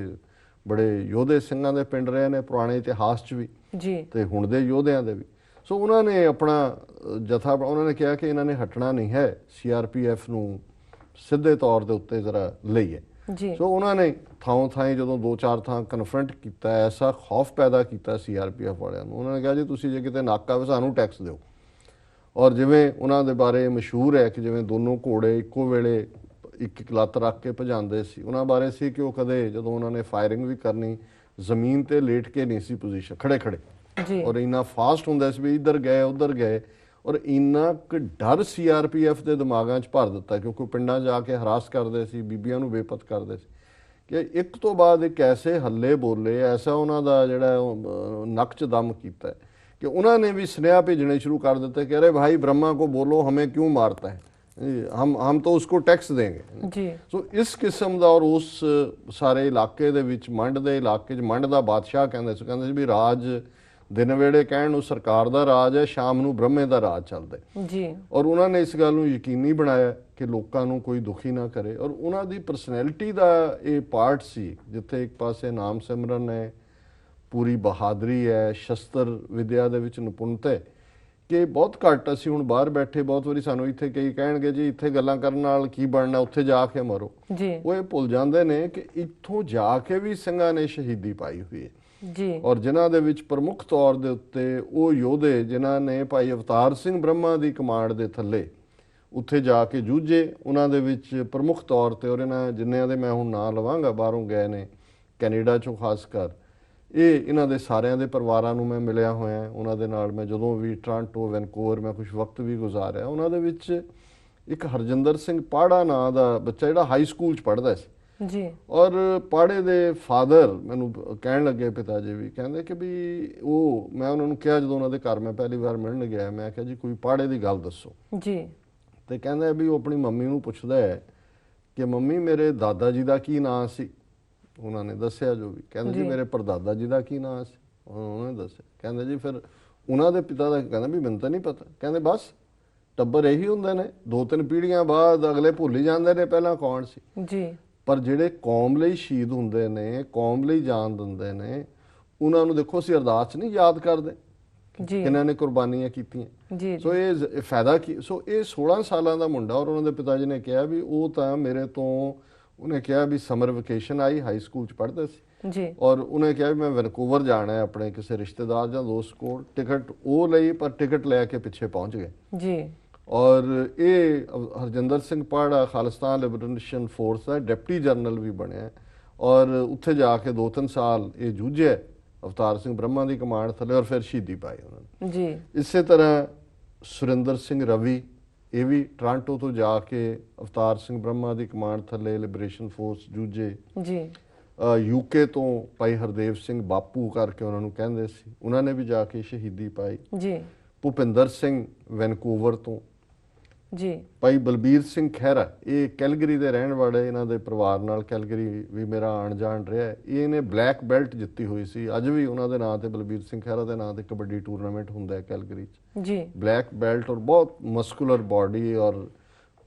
ਬੜੇ ਯੋਧੇ ਸਿੰਘਾਂ ਦੇ ਪਿੰਡ ਰਹੇ ਨੇ ਪੁਰਾਣੇ ਇਤਿਹਾਸ 'ਚ ਵੀ ਜੀ ਤੇ ਹੁਣ ਦੇ ਯੋਧਿਆਂ ਦੇ ਵੀ। ਸੋ ਉਹਨਾਂ ਨੇ ਆਪਣਾ ਜਥਾ, ਉਹਨਾਂ ਨੇ ਕਿਹਾ ਕਿ ਇਹਨਾਂ ਨੇ ਹਟਣਾ ਨਹੀਂ ਹੈ, CRPF ਨੂੰ ਸਿੱਧੇ ਤੌਰ ਦੇ ਉੱਤੇ ਜ਼ਰਾ ਲਈਏ। ਜੀ ਸੋ ਉਹਨਾਂ ਨੇ ਥਾਂ ਥਾਂ ਜਦੋਂ 2-4 ਥਾਂ ਕਨਫਰੰਟ ਕੀਤਾ, ਐਸਾ ਖੌਫ ਪੈਦਾ ਕੀਤਾ CRPF ਵਾਲਿਆਂ ਨੂੰ। ਉਹਨਾਂ ਨੇ ਕਿਹਾ ਜੀ ਤੁਸੀਂ ਜੇ ਕਿਤੇ ਨਾਕਾ ਵੇ ਸਾਨੂੰ ਟੈਕਸ ਦਿਓ। ਔਰ ਜਿਵੇਂ ਉਹਨਾਂ ਦੇ ਬਾਰੇ ਮਸ਼ਹੂਰ ਹੈ ਕਿ ਜਿਵੇਂ ਦੋਨੋਂ ਘੋੜੇ ਇੱਕੋ ਵੇਲੇ ਇੱਕ ਲੱਤ ਰੱਖ ਕੇ ਭਜਾਉਂਦੇ ਸੀ, ਉਹਨਾਂ ਬਾਰੇ ਸੀ ਕਿ ਉਹ ਕਦੇ ਜਦੋਂ ਉਹਨਾਂ ਨੇ ਫਾਇਰਿੰਗ ਵੀ ਕਰਨੀ ਜ਼ਮੀਨ ਤੇ ਲੇਟ ਕੇ ਨਹੀਂ ਸੀ ਪੋਜੀਸ਼ਨ, ਖੜੇ ਖੜੇ, ਜੀ ਔਰ ਇੰਨਾ ਫਾਸਟ ਹੁੰਦਾ ਸੀ ਵੀ ਇੱਧਰ ਗਏ ਉੱਧਰ ਗਏ। ਔਰ ਇੰਨਾ ਕੁ ਡਰ CRPF ਦੇ ਦਿਮਾਗਾਂ 'ਚ ਭਰ ਦਿੱਤਾ, ਕਿਉਂਕਿ ਪਿੰਡਾਂ ਜਾ ਕੇ ਹਰਾਸ ਕਰਦੇ ਸੀ, ਬੀਬੀਆਂ ਨੂੰ ਬੇਪਤ ਕਰਦੇ ਸੀ, ਕਿ ਇੱਕ ਤੋਂ ਬਾਅਦ ਇੱਕ ਐਸੇ ਹੱਲੇ ਬੋਲੇ, ਐਸਾ ਉਹਨਾਂ ਦਾ ਜਿਹੜਾ ਨੱਕ 'ਚ ਦਮ ਕੀਤਾ कि उन्होंने भी स्नेहा भेजने शुरू कर देते कि अरे भाई ब्रह्मा को बोलो हमें क्यों मारता है, हम तो उसको टैक्स देंगे जी। सो इस किस्म का और उस सारे इलाके दे विच मंड दे इलाके च मंड दा बादशाह कहंदे सी भी राज दिन वेड़े कहण नूं सरकार दा राज है, शाम नूं ब्रह्मे दा राज चलदा जी। और उन्होंने इस गल नूं यकीनी बनाया कि लोकां नूं कोई दुखी ना करे। और उन्हां दी परसनैलिटी दा ये पार्ट सी जिथे एक पासे नाम सिमरन है, पूरी बहादरी है, शस्त्र विद्या ਦੇ ਵਿੱਚ ਨਿਪੁੰਨਤਾ ਹੈ ਕਿ ਬਹੁਤ ਘੱਟ ਅਸੀਂ ਹੁਣ ਬਾਹਰ ਬੈਠੇ ਬਹੁਤ ਵਾਰੀ ਸਾਨੂੰ ਇੱਥੇ ਕਈ ਕਹਿਣਗੇ ਜੀ ਇੱਥੇ ਗੱਲਾਂ ਕਰਨ ਨਾਲ ਕੀ ਬਣਨਾ, ਉੱਥੇ ਜਾ ਕੇ ਮਰੋ ਜੀ। ਉਹ ਇਹ ਭੁੱਲ ਜਾਂਦੇ ਨੇ ਕਿ ਇੱਥੋਂ ਜਾ ਕੇ ਵੀ ਸਿੰਘਾਂ ਨੇ ਸ਼ਹੀਦੀ ਪਾਈ ਹੋਈ ਹੈ ਜੀ। ਔਰ ਜਿਨ੍ਹਾਂ ਦੇ ਵਿੱਚ ਪ੍ਰਮੁੱਖ ਤੌਰ ਦੇ ਉੱਤੇ ਉਹ ਯੋਧੇ ਜਿਨ੍ਹਾਂ ਨੇ ਭਾਈ ਅਵਤਾਰ ਸਿੰਘ ਬ੍ਰਹਮਾ ਦੀ ਕਮਾਂਡ ਦੇ ਥੱਲੇ ਉੱਥੇ ਜਾ ਕੇ ਜੂਝੇ, ਉਹਨਾਂ ਦੇ ਵਿੱਚ ਪ੍ਰਮੁੱਖ ਤੌਰ ਤੇ, ਔਰ ਇਹਨਾਂ ਜਿੰਨਿਆਂ ਦੇ ਮੈਂ ਹੁਣ ਨਾਂ ਲਵਾਂਗਾ ਬਾਹਰੋਂ ਗਏ ਨੇ ਕੈਨੇਡਾ ਚੋਂ ਖਾਸ ਕਰ, ਇਹਨਾਂ ਦੇ ਸਾਰਿਆਂ ਦੇ ਪਰਿਵਾਰਾਂ ਨੂੰ ਮੈਂ ਮਿਲਿਆ ਹੋਇਆ। ਉਹਨਾਂ ਦੇ ਨਾਲ ਮੈਂ ਜਦੋਂ ਵੀ ਟੋਰਾਂਟੋ, ਵੈਨਕੂਵਰ ਮੈਂ ਕੁਝ ਵਕਤ ਵੀ ਗੁਜ਼ਾਰਿਆ। ਉਹਨਾਂ ਦੇ ਵਿੱਚ ਇੱਕ ਹਰਜਿੰਦਰ ਸਿੰਘ ਪਾੜਾ ਨਾਂ ਦਾ ਬੱਚਾ ਜਿਹੜਾ ਹਾਈ ਸਕੂਲ 'ਚ ਪੜ੍ਹਦਾ ਸੀ ਜੀ। ਔਰ ਪਾੜੇ ਦੇ ਫਾਦਰ ਮੈਨੂੰ ਕਹਿਣ ਲੱਗੇ, ਪਿਤਾ ਜੀ ਵੀ ਕਹਿੰਦੇ ਕਿ ਵੀ ਉਹ, ਮੈਂ ਉਹਨਾਂ ਨੂੰ ਕਿਹਾ ਜਦੋਂ ਉਹਨਾਂ ਦੇ ਘਰ ਮੈਂ ਪਹਿਲੀ ਵਾਰ ਮਿਲਣ ਗਿਆ, ਮੈਂ ਕਿਹਾ ਜੀ ਕੋਈ ਪਾੜੇ ਦੀ ਗੱਲ ਦੱਸੋ ਜੀ। ਤੇ ਕਹਿੰਦੇ ਵੀ ਉਹ ਆਪਣੀ ਮੰਮੀ ਨੂੰ ਪੁੱਛਦਾ ਹੈ ਕਿ ਮੰਮੀ ਮੇਰੇ ਦਾਦਾ ਜੀ ਦਾ ਕੀ ਨਾਂ ਸੀ। ਉਹਨਾਂ ਨੇ ਦੱਸਿਆ ਜੋ ਵੀ, ਕਹਿੰਦੇ ਜੀ ਮੇਰੇ ਪਰਦਾਦਾ ਜੀ ਦਾ ਕੀ ਨਾਂ ਸੀ, ਉਹਨਾਂ ਨੇ ਦੱਸਿਆ। ਕਹਿੰਦੇ ਜੀ ਫਿਰ ਉਹਨਾਂ ਦੇ ਪਿਤਾ ਦਾ, ਕਹਿੰਦਾ ਵੀ ਮੈਨੂੰ ਤਾਂ ਨਹੀਂ ਪਤਾ। ਕਹਿੰਦੇ ਬਸ ਟੱਬਰ ਇਹੀ ਹੁੰਦੇ ਨੇ, 2-3 ਪੀੜ੍ਹੀਆਂ ਬਾਅਦ ਅਗਲੇ ਭੁੱਲ ਹੀ ਜਾਂਦੇ ਨੇ ਪਹਿਲਾਂ ਕੌਣ ਸੀ ਜੀ। ਪਰ ਜਿਹੜੇ ਕੌਮ ਲਈ ਸ਼ਹੀਦ ਹੁੰਦੇ ਨੇ, ਕੌਮ ਲਈ ਜਾਨ ਦਿੰਦੇ ਨੇ, ਉਹਨਾਂ ਨੂੰ ਦੇਖੋ ਅਸੀਂ ਅਰਦਾਸ 'ਚ ਨਹੀਂ ਯਾਦ ਕਰਦੇ ਕਿਹਨਾਂ ਨੇ ਕੁਰਬਾਨੀਆਂ ਕੀਤੀਆਂ ਜੀ। ਸੋ ਇਹ ਫਾਇਦਾ ਕੀ। ਸੋ ਇਹ 16 ਸਾਲਾਂ ਦਾ ਮੁੰਡਾ, ਔਰ ਉਹਨਾਂ ਦੇ ਪਿਤਾ ਜੀ ਨੇ ਕਿਹਾ ਵੀ ਉਹ ਤਾਂ ਮੇਰੇ ਤੋਂ, ਉਹਨੇ ਕਿਹਾ ਵੀ ਸਮਰ ਵੈਕੇਸ਼ਨ ਆਈ, ਹਾਈ ਸਕੂਲ 'ਚ ਪੜ੍ਹਦੇ ਸੀ ਜੀ। ਔਰ ਉਹਨੇ ਕਿਹਾ ਵੀ ਮੈਂ ਵੈਨਕੂਵਰ ਜਾਣਾ ਹੈ ਆਪਣੇ ਕਿਸੇ ਰਿਸ਼ਤੇਦਾਰ ਜਾਂ ਦੋਸਤ ਕੋਲ, ਟਿਕਟ ਉਹ ਲਈ, ਪਰ ਟਿਕਟ ਲੈ ਕੇ ਪਿੱਛੇ ਪਹੁੰਚ ਗਏ ਜੀ। ਔਰ ਇਹ ਹਰਜਿੰਦਰ ਸਿੰਘ ਪਾੜਾ ਖਾਲਿਸਤਾਨ ਲਿਬਰੇਸ਼ਨ ਫੋਰਸ ਦਾ ਡਿਪਟੀ ਜਨਰਲ ਵੀ ਬਣਿਆ। ਔਰ ਉੱਥੇ ਜਾ ਕੇ 2-3 ਸਾਲ ਇਹ ਜੂਝਿਆ ਅਵਤਾਰ ਸਿੰਘ ਬ੍ਰਹਮਾ ਦੀ ਕਮਾਂਡ ਥੱਲੇ, ਔਰ ਫਿਰ ਸ਼ਹੀਦੀ ਪਾਈ ਉਹਨਾਂ ਨੇ ਜੀ। ਇਸੇ ਤਰ੍ਹਾਂ ਸੁਰਿੰਦਰ ਸਿੰਘ ਰਵੀ, ਇਹ ਵੀ ਟੋਰਾਂਟੋ ਤੋਂ ਜਾ ਕੇ ਅਵਤਾਰ ਸਿੰਘ ਬ੍ਰਹਮਾ ਦੀ ਕਮਾਂਡ ਥੱਲੇ ਲਿਬਰੇਸ਼ਨ ਫੋਰਸ ਜੂਝੇ ਜੀ। UK ਤੋਂ ਭਾਈ ਹਰਦੇਵ ਸਿੰਘ ਬਾਪੂ ਕਰਕੇ ਉਹਨਾਂ ਨੂੰ ਕਹਿੰਦੇ ਸੀ, ਉਹਨਾਂ ਨੇ ਵੀ ਜਾ ਕੇ ਸ਼ਹੀਦੀ ਪਾਈ ਜੀ। ਭੁਪਿੰਦਰ ਸਿੰਘ ਵੈਨਕੂਵਰ ਤੋਂ ਜੀ। ਭਾਈ ਬਲਬੀਰ ਸਿੰਘ ਖਹਿਰਾ, ਇਹ ਕੈਲਗਰੀ ਦੇ ਰਹਿਣ ਵਾਲੇ, ਇਹਨਾਂ ਦੇ ਪਰਿਵਾਰ ਨਾਲ ਕੈਲਗਰੀ ਵੀ ਮੇਰਾ ਆਣ ਜਾਣ ਰਿਹਾ। ਇਹਨੇ ਬਲੈਕ ਬੈਲਟ ਜਿੱਤੀ ਹੋਈ ਸੀ, ਅੱਜ ਵੀ ਉਹਨਾਂ ਦੇ ਨਾਂ ਤੇ, ਬਲਬੀਰ ਸਿੰਘ ਖਹਿਰਾ ਦੇ ਨਾਂ ਤੇ ਕਬੱਡੀ ਟੂਰਨਾਮੈਂਟ ਹੁੰਦਾ ਹੈ ਕੈਲਗਰੀ 'ਚ ਜੀ। ਬਲੈਕ ਬੈਲਟ ਔਰ ਬਹੁਤ ਮਸਕੂਲਰ ਬਾਡੀ ਔਰ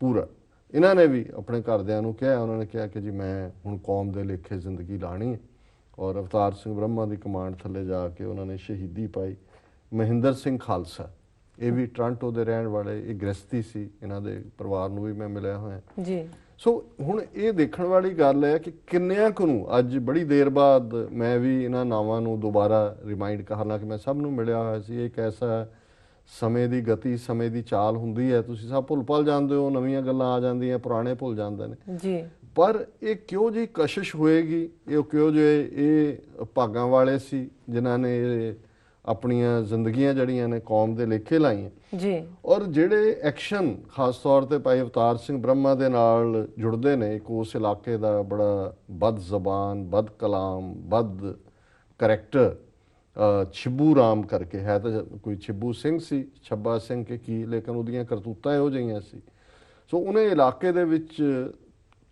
ਪੂਰਾ, ਇਹਨਾਂ ਨੇ ਵੀ ਆਪਣੇ ਘਰਦਿਆਂ ਨੂੰ ਕਿਹਾ, ਉਹਨਾਂ ਨੇ ਕਿਹਾ ਕਿ ਜੀ ਮੈਂ ਹੁਣ ਕੌਮ ਦੇ ਲੇਖੇ ਜ਼ਿੰਦਗੀ ਲਾਣੀ ਹੈ। ਔਰ ਅਵਤਾਰ ਸਿੰਘ ਬ੍ਰਹਮਾ ਦੀ ਕਮਾਂਡ ਥੱਲੇ ਜਾ ਕੇ ਉਹਨਾਂ ਨੇ ਸ਼ਹੀਦੀ ਪਾਈ। ਮਹਿੰਦਰ ਸਿੰਘ ਖਾਲਸਾ, ਇਹ ਵੀ ਟੋਰਾਂਟੋ ਦੇ ਰਹਿਣ ਵਾਲੇ, ਇਹ ਗ੍ਰਸਤੀ ਸੀ, ਇਹਨਾਂ ਦੇ ਪਰਿਵਾਰ ਨੂੰ ਵੀ ਮੈਂ ਮਿਲਿਆ ਹੋਇਆ ਜੀ। ਸੋ ਹੁਣ ਇਹ ਦੇਖਣ ਵਾਲੀ ਗੱਲ ਹੈ ਕਿ ਕਿੰਨਿਆਂ ਕੁ ਨੂੰ ਅੱਜ ਬੜੀ ਦੇਰ ਬਾਅਦ ਮੈਂ ਵੀ ਇਹਨਾਂ ਨਾਵਾਂ ਨੂੰ ਦੁਬਾਰਾ ਰਿਮਾਈਂਡ ਕਰਨਾ ਕਿ ਮੈਂ ਸਭ ਨੂੰ ਮਿਲਿਆ ਹੋਇਆ ਸੀ। ਇਹ ਇੱਕ ਐਸਾ ਸਮੇਂ ਦੀ ਗਤੀ, ਸਮੇਂ ਦੀ ਚਾਲ ਹੁੰਦੀ ਹੈ, ਤੁਸੀਂ ਸਭ ਭੁੱਲ ਭੱਲ ਜਾਂਦੇ ਹੋ, ਨਵੀਆਂ ਗੱਲਾਂ ਆ ਜਾਂਦੀਆਂ, ਪੁਰਾਣੇ ਭੁੱਲ ਜਾਂਦੇ ਨੇ ਜੀ। ਪਰ ਇਹ ਕਿਉਂ ਜੀ ਕਸ਼ਿਸ਼ ਹੋਏਗੀ, ਇਹ ਕਿਉਂ ਜੇ ਇਹ ਭਾਗਾਂ ਵਾਲੇ ਸੀ ਜਿਨ੍ਹਾਂ ਨੇ ਆਪਣੀਆਂ ਜ਼ਿੰਦਗੀਆਂ ਜਿਹੜੀਆਂ ਨੇ ਕੌਮ ਦੇ ਲੇਖੇ ਲਾਈਆਂ ਜੀ। ਔਰ ਜਿਹੜੇ ਐਕਸ਼ਨ ਖਾਸ ਤੌਰ ਤੇ ਭਾਈ ਅਵਤਾਰ ਸਿੰਘ ਬ੍ਰਹਮਾ ਦੇ ਨਾਲ ਜੁੜਦੇ ਨੇ, ਇੱਕ ਉਸ ਇਲਾਕੇ ਦਾ ਬੜਾ ਬਦ ਜ਼ਬਾਨ, ਬਦ ਕਲਾਮ, ਬਦ ਕਰੈਕਟਰ ਛਿੱਬੂ ਰਾਮ ਕਰਕੇ ਹੈ, ਤਾਂ ਕੋਈ ਛਿੱਬੂ ਸਿੰਘ ਸੀ, ਛੱਬਾ ਸਿੰਘ ਕੇ ਕੀ, ਲੇਕਿਨ ਉਹਦੀਆਂ ਕਰਤੂਤਾਂ ਇਹੋ ਜਿਹੀਆਂ ਸੀ। ਸੋ ਉਹਨੇ ਇਲਾਕੇ ਦੇ ਵਿੱਚ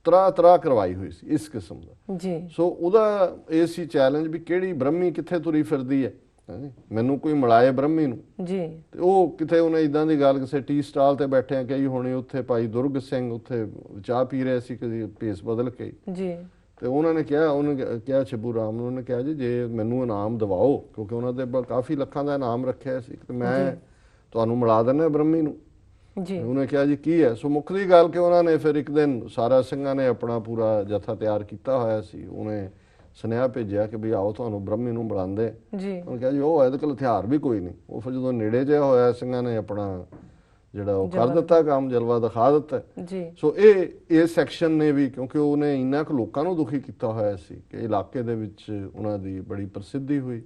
ਤਰਾ ਕਰਵਾਈ ਹੋਈ ਸੀ ਇਸ ਕਿਸਮ ਦਾ ਜੀ। ਸੋ ਉਹਦਾ ਇਹ ਸੀ ਚੈਲੰਜ ਵੀ ਕਿਹੜੀ ਬ੍ਰਹਮੀ ਕਿੱਥੇ ਤੁਰੀ ਫਿਰਦੀ ਹੈ, ਮੈਨੂੰ ਕੋਈ ਮਿਲਾਏ ਬ੍ਰਹਮੀ ਨੂੰ ਜੀ। ਤੇ ਉਹ ਕਿਤੇ ਉਹਨੇ ਇਦਾਂ ਦੀ ਗੱਲ ਕਿਸੇ ਟੀ ਸਟਾਲ ਤੇ ਬੈਠਿਆਂ ਕਹੀ ਹੋਣੀ, ਉੱਥੇ ਭਾਈ ਦੁਰਗ ਸਿੰਘ ਉੱਥੇ ਚਾਹ ਪੀ ਰਹੇ ਸੀ ਕਦੀ ਭੇਸ ਬਦਲ ਕੇ ਜੀ। ਤੇ ਉਹਨਾਂ ਨੇ ਕਿਹਾ ਛਿੱਬੂ ਰਾਮ ਨੂੰ, ਉਹਨੇ ਕਿਹਾ ਜੀ ਜੇ ਮੈਨੂੰ ਇਨਾਮ ਦਿਵਾਓ, ਕਿਉਂਕਿ ਉਹਨਾਂ ਦੇ ਕਾਫੀ ਲੱਖਾਂ ਦਾ ਇਨਾਮ ਰੱਖਿਆ ਸੀ, ਤੇ ਮੈਂ ਤੁਹਾਨੂੰ ਮਿਲਾ ਦਿੰਦਾ ਬ੍ਰਹਮੀ ਨੂੰ ਜੀ। ਉਹਨੇ ਕਿਹਾ ਜੀ ਕੀ ਹੈ। ਸੋ ਮੁੱਖ ਦੀ ਗੱਲ ਕਿ ਉਹਨਾਂ ਨੇ ਫਿਰ ਇੱਕ ਦਿਨ ਸਾਰਾ ਸਿੰਘਾਂ ਨੇ ਆਪਣਾ ਪੂਰਾ ਜਥਾ ਤਿਆਰ ਕੀਤਾ ਹੋਇਆ ਸੀ, ਉਹਨੇ ਸੁਨੇਹਾ ਭੇਜਿਆ ਕਿ ਵੀ ਆਓ ਤੁਹਾਨੂੰ ਬ੍ਰਹਮੀ ਨੂੰ ਬੁਲਾਉਂਦੇ ਜੀ। ਉਹਨੇ ਕਿਹਾ ਜੀ ਉਹ ਇਹਦੇ ਕੋਲ ਹਥਿਆਰ ਵੀ ਕੋਈ ਨਹੀਂ। ਉਹ ਫਿਰ ਜਦੋਂ ਨੇੜੇ ਜਿਹਾ ਹੋਇਆ ਸਿੰਘਾਂ ਨੇ ਆਪਣਾ ਜਿਹੜਾ ਉਹ ਕਰ ਦਿੱਤਾ ਕੰਮ, ਜਲਵਾ ਦਿਖਾ ਦਿੱਤਾ ਜੀ। ਸੋ ਇਹ ਸੈਕਸ਼ਨ ਨੇ ਵੀ, ਕਿਉਂਕਿ ਉਹਨੇ ਇੰਨਾ ਕੁ ਲੋਕਾਂ ਨੂੰ ਦੁਖੀ ਕੀਤਾ ਹੋਇਆ ਸੀ ਕਿ ਇਲਾਕੇ ਦੇ ਵਿੱਚ ਉਹਨਾਂ ਦੀ ਬੜੀ ਪ੍ਰਸਿੱਧੀ ਹੋਈ।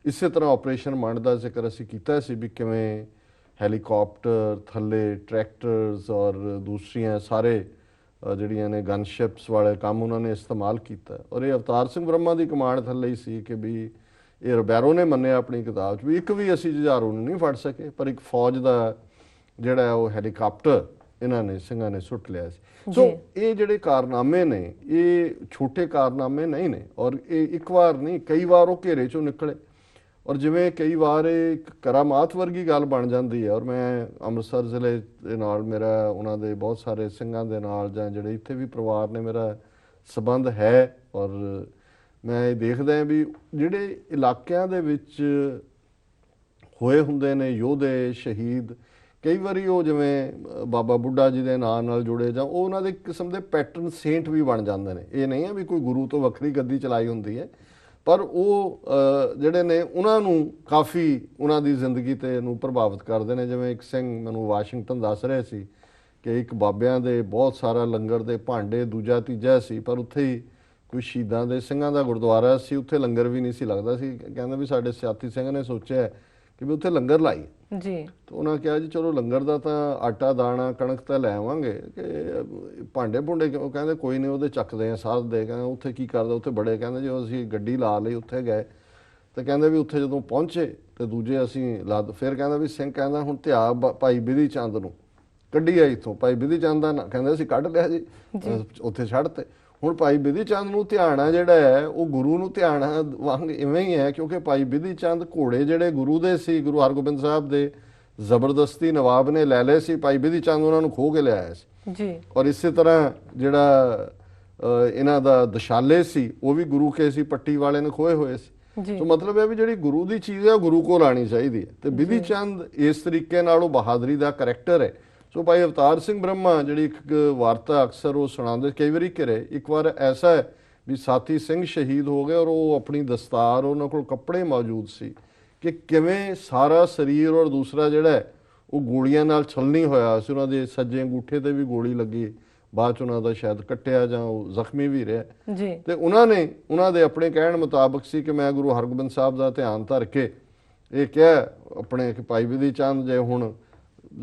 ਇਸੇ ਤਰ੍ਹਾਂ ਆਪਰੇਸ਼ਨ ਮੰਡ ਦਾ ਜ਼ਿਕਰ ਅਸੀਂ ਕੀਤਾ ਸੀ ਵੀ ਕਿਵੇਂ ਹੈਲੀਕਾਪਟਰ ਥੱਲੇ ਟਰੈਕਟਰਸ ਔਰ ਦੂਸਰੀਆਂ ਸਾਰੇ ਜਿਹੜੀਆਂ ਨੇ ਗਨਸ਼ਿਪਸ ਵਾਲੇ ਕੰਮ ਉਹਨਾਂ ਨੇ ਇਸਤੇਮਾਲ ਕੀਤਾ। ਔਰ ਇਹ ਅਵਤਾਰ ਸਿੰਘ ਬ੍ਰਹਮਾ ਦੀ ਕਮਾਂਡ ਥੱਲੇ ਹੀ ਸੀ ਕਿ ਵੀ ਇਹ ਰਬੈਰੋ ਨੇ ਮੰਨਿਆ ਆਪਣੀ ਕਿਤਾਬ 'ਚ ਵੀ ਇੱਕ ਵੀ ਅਸੀਂ ਜੁਝਾਰੂ ਨੂੰ ਨਹੀਂ ਫੜ ਸਕੇ, ਪਰ ਇੱਕ ਫੌਜ ਦਾ ਜਿਹੜਾ ਉਹ ਹੈਲੀਕਾਪਟਰ ਇਹਨਾਂ ਨੇ ਸਿੰਘਾਂ ਨੇ ਸੁੱਟ ਲਿਆ ਸੀ। ਸੋ ਇਹ ਜਿਹੜੇ ਕਾਰਨਾਮੇ ਨੇ ਇਹ ਛੋਟੇ ਕਾਰਨਾਮੇ ਨਹੀਂ ਨੇ, ਔਰ ਇਹ ਇੱਕ ਵਾਰ ਨਹੀਂ ਕਈ ਵਾਰ ਉਹ ਘੇਰੇ 'ਚੋਂ ਨਿਕਲੇ। ਔਰ ਜਿਵੇਂ ਕਈ ਵਾਰ ਇਹ ਇੱਕ ਕਰਾਮਾਤ ਵਰਗੀ ਗੱਲ ਬਣ ਜਾਂਦੀ ਹੈ। ਔਰ ਮੈਂ ਅੰਮ੍ਰਿਤਸਰ ਜ਼ਿਲ੍ਹੇ ਦੇ ਨਾਲ ਮੇਰਾ ਉਹਨਾਂ ਦੇ ਬਹੁਤ ਸਾਰੇ ਸਿੰਘਾਂ ਦੇ ਨਾਲ ਜਾਂ ਜਿਹੜੇ ਇੱਥੇ ਵੀ ਪਰਿਵਾਰ ਨੇ ਮੇਰਾ ਸੰਬੰਧ ਹੈ, ਔਰ ਮੈਂ ਇਹ ਦੇਖਦਾ ਹਾਂ ਵੀ ਜਿਹੜੇ ਇਲਾਕਿਆਂ ਦੇ ਵਿੱਚ ਹੋਏ ਹੁੰਦੇ ਨੇ ਯੋਧੇ ਸ਼ਹੀਦ, ਕਈ ਵਾਰੀ ਉਹ ਜਿਵੇਂ ਬਾਬਾ ਬੁੱਢਾ ਜੀ ਦੇ ਨਾਂ ਨਾਲ ਜੁੜੇ ਜਾਂ ਉਹ ਉਹਨਾਂ ਦੇ ਕਿਸਮ ਦੇ ਪੈਟਰਨ ਸੇਂਟ ਵੀ ਬਣ ਜਾਂਦੇ ਨੇ। ਇਹ ਨਹੀਂ ਹੈ ਵੀ ਕੋਈ ਗੁਰੂ ਤੋਂ ਵੱਖਰੀ ਗੱਦੀ ਚਲਾਈ ਹੁੰਦੀ ਹੈ, ਪਰ ਉਹ ਜਿਹੜੇ ਨੇ ਉਹਨਾਂ ਨੂੰ ਕਾਫੀ ਉਹਨਾਂ ਦੀ ਜ਼ਿੰਦਗੀ ਤੇ ਨੂੰ ਪ੍ਰਭਾਵਿਤ ਕਰਦੇ ਨੇ। ਜਿਵੇਂ ਇੱਕ ਸਿੰਘ ਮੈਨੂੰ ਵਾਸ਼ਿੰਗਟਨ ਦੱਸ ਰਹੇ ਸੀ ਕਿ ਇੱਕ ਬਾਬਿਆਂ ਦੇ ਬਹੁਤ ਸਾਰਾ ਲੰਗਰ ਦੇ ਭਾਂਡੇ ਦੂਜਾ ਤੀਜਾ ਸੀ, ਪਰ ਉੱਥੇ ਹੀ ਕੋਈ ਸ਼ਹੀਦਾਂ ਦੇ ਸਿੰਘਾਂ ਦਾ ਗੁਰਦੁਆਰਾ ਸੀ, ਉੱਥੇ ਲੰਗਰ ਵੀ ਨਹੀਂ ਸੀ ਲੱਗਦਾ ਸੀ। ਕਹਿੰਦਾ ਵੀ ਸਾਡੇ ਸਿਆਸੀ ਸਿੰਘ ਨੇ ਸੋਚਿਆ ਕਿ ਵੀ ਉੱਥੇ ਲੰਗਰ ਲਾਈ ਜੀ। ਤੇ ਉਹਨਾਂ ਕਿਹਾ ਜੀ ਚਲੋ ਲੰਗਰ ਦਾ ਤਾਂ ਆਟਾ ਦਾਣਾ ਕਣਕ ਤਾਂ ਲੈ ਆਵਾਂਗੇ, ਕਿ ਭਾਂਡੇ ਭੁੰਡੇ ਉਹ ਕਹਿੰਦੇ ਕੋਈ ਨਹੀਂ ਉਹਦੇ ਚੱਕਦੇ ਆ ਸਾਧਦੇ। ਕਹਿੰਦੇ ਉੱਥੇ ਕੀ ਕਰਦਾ, ਉੱਥੇ ਬੜੇ ਕਹਿੰਦੇ ਜਦੋਂ ਅਸੀਂ ਗੱਡੀ ਲਾ ਲਈ ਉੱਥੇ ਗਏ ਤੇ ਕਹਿੰਦੇ ਵੀ ਉੱਥੇ ਜਦੋਂ ਪਹੁੰਚੇ ਤੇ ਦੂਜੇ ਅਸੀਂ ਲੱਦ, ਫਿਰ ਕਹਿੰਦਾ ਵੀ ਸਿੰਘ ਕਹਿੰਦਾ ਹੁਣ ਧਿਆ ਭਾਈ ਬਿਧੀ ਚੰਦ ਨੂੰ ਕੱਢੀ ਆ ਇੱਥੋਂ। ਭਾਈ ਬਿਧੀ ਚੰਦ ਦਾ ਕਹਿੰਦੇ ਅਸੀਂ ਕੱਢ ਲਿਆ ਜੀ, ਉੱਥੇ ਛੱਡ ਤੇ। ਹੁਣ ਭਾਈ ਬਿਧੀ ਚੰਦ ਨੂੰ ਧਿਆਣਾ ਜਿਹੜਾ ਹੈ ਉਹ ਗੁਰੂ ਨੂੰ ਧਿਆਣਾ ਵਾਂਗ ਇਵੇਂ ਹੀ ਹੈ, ਕਿਉਂਕਿ ਭਾਈ ਬਿਧੀ ਚੰਦ ਘੋੜੇ ਜਿਹੜੇ ਗੁਰੂ ਦੇ ਸੀ, ਗੁਰੂ ਹਰਗੋਬਿੰਦ ਸਾਹਿਬ ਦੇ ਜ਼ਬਰਦਸਤੀ ਨਵਾਬ ਨੇ ਲੈ ਲਏ ਸੀ, ਭਾਈ ਬਿਧੀ ਚੰਦ ਉਹਨਾਂ ਨੂੰ ਖੋਹ ਕੇ ਲਿਆਇਆ ਸੀ ਜੀ। ਔਰ ਇਸੇ ਤਰ੍ਹਾਂ ਜਿਹੜਾ ਇਹਨਾਂ ਦਾ ਦਸ਼ਾਲੇ ਸੀ ਉਹ ਵੀ ਗੁਰੂ ਕੇ ਸੀ, ਪੱਟੀ ਵਾਲੇ ਨੇ ਖੋਏ ਹੋਏ ਸੀ। ਸੋ ਮਤਲਬ ਹੈ ਵੀ ਜਿਹੜੀ ਗੁਰੂ ਦੀ ਚੀਜ਼ ਹੈ ਉਹ ਗੁਰੂ ਕੋਲ ਆਣੀ ਚਾਹੀਦੀ ਹੈ, ਤੇ ਬਿਧੀ ਚੰਦ ਇਸ ਤਰੀਕੇ ਨਾਲ ਉਹ ਬਹਾਦਰੀ ਦਾ ਕਰੈਕਟਰ ਹੈ। ਸੋ ਭਾਈ ਅਵਤਾਰ ਸਿੰਘ ਬ੍ਰਹਮਾ ਜਿਹੜੀ ਇੱਕ ਵਾਰਤਾ ਅਕਸਰ ਉਹ ਸੁਣਾਉਂਦੇ, ਕਈ ਵਾਰੀ ਘਰੇ ਇੱਕ ਵਾਰ ਐਸਾ ਹੈ ਵੀ ਸਾਥੀ ਸਿੰਘ ਸ਼ਹੀਦ ਹੋ ਗਏ ਔਰ ਉਹ ਆਪਣੀ ਦਸਤਾਰ ਉਹਨਾਂ ਕੋਲ ਕੱਪੜੇ ਮੌਜੂਦ ਸੀ ਕਿ ਕਿਵੇਂ ਸਾਰਾ ਸਰੀਰ ਔਰ ਦੂਸਰਾ ਜਿਹੜਾ ਹੈ ਉਹ ਗੋਲੀਆਂ ਨਾਲ ਛਲਣੀ ਹੋਇਆ ਸੀ। ਉਹਨਾਂ ਦੇ ਸੱਜੇ ਅੰਗੂਠੇ ਤੇ ਵੀ ਗੋਲੀ ਲੱਗੀ, ਬਾਅਦ 'ਚ ਉਹਨਾਂ ਦਾ ਸ਼ਾਇਦ ਕੱਟਿਆ ਜਾਂ ਉਹ ਜ਼ਖਮੀ ਵੀ ਰਿਹਾ ਜੀ। ਤੇ ਉਹਨਾਂ ਦੇ ਆਪਣੇ ਕਹਿਣ ਮੁਤਾਬਕ ਸੀ ਕਿ ਮੈਂ ਗੁਰੂ ਹਰਗੋਬਿੰਦ ਸਾਹਿਬ ਦਾ ਧਿਆਨ ਧਰ ਕੇ ਇਹ ਕਿਹਾ ਆਪਣੇ ਕਿ ਭਾਈ ਬਿਧੀ ਚੰਦ ਜੇ ਹੁਣ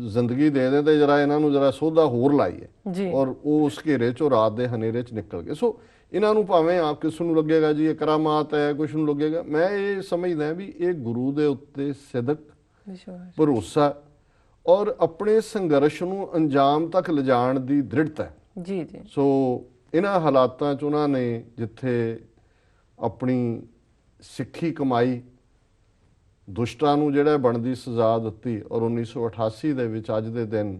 ਜ਼ਿੰਦਗੀ ਦੇ ਦੇ ਤੇ ਜਰਾ ਇਹਨਾਂ ਨੂੰ ਜਰਾ ਸੋਧਾ ਹੋਰ ਲਾਈਏ, ਔਰ ਉਹ ਉਸ ਘੇਰੇ 'ਚੋਂ ਰਾਤ ਦੇ ਹਨੇਰੇ 'ਚ ਨਿਕਲ ਗਏ। ਸੋ ਇਹਨਾਂ ਨੂੰ ਭਾਵੇਂ ਆਪ ਕਿਸ ਨੂੰ ਲੱਗੇਗਾ ਜੀ ਇਹ ਕਰਾਮਾਤ ਹੈ, ਕੁਛ ਨੂੰ ਲੱਗੇਗਾ, ਮੈਂ ਇਹ ਸਮਝਦਾ ਵੀ ਇਹ ਗੁਰੂ ਦੇ ਉੱਤੇ ਸਿਦਕ ਭਰੋਸਾ ਔਰ ਆਪਣੇ ਸੰਘਰਸ਼ ਨੂੰ ਅੰਜਾਮ ਤੱਕ ਲਿਜਾਣ ਦੀ ਦ੍ਰਿੜਤਾ ਜੀ ਜੀ। ਸੋ ਇਹਨਾਂ ਹਾਲਾਤਾਂ 'ਚ ਉਹਨਾਂ ਨੇ ਜਿੱਥੇ ਆਪਣੀ ਸਿੱਖੀ ਕਮਾਈ, ਦੁਸ਼ਟਾਂ ਨੂੰ ਜਿਹੜਾ ਬਣਦੀ ਸਜ਼ਾ ਦਿੱਤੀ, ਔਰ 1988 ਦੇ ਵਿੱਚ ਅੱਜ ਦੇ ਦਿਨ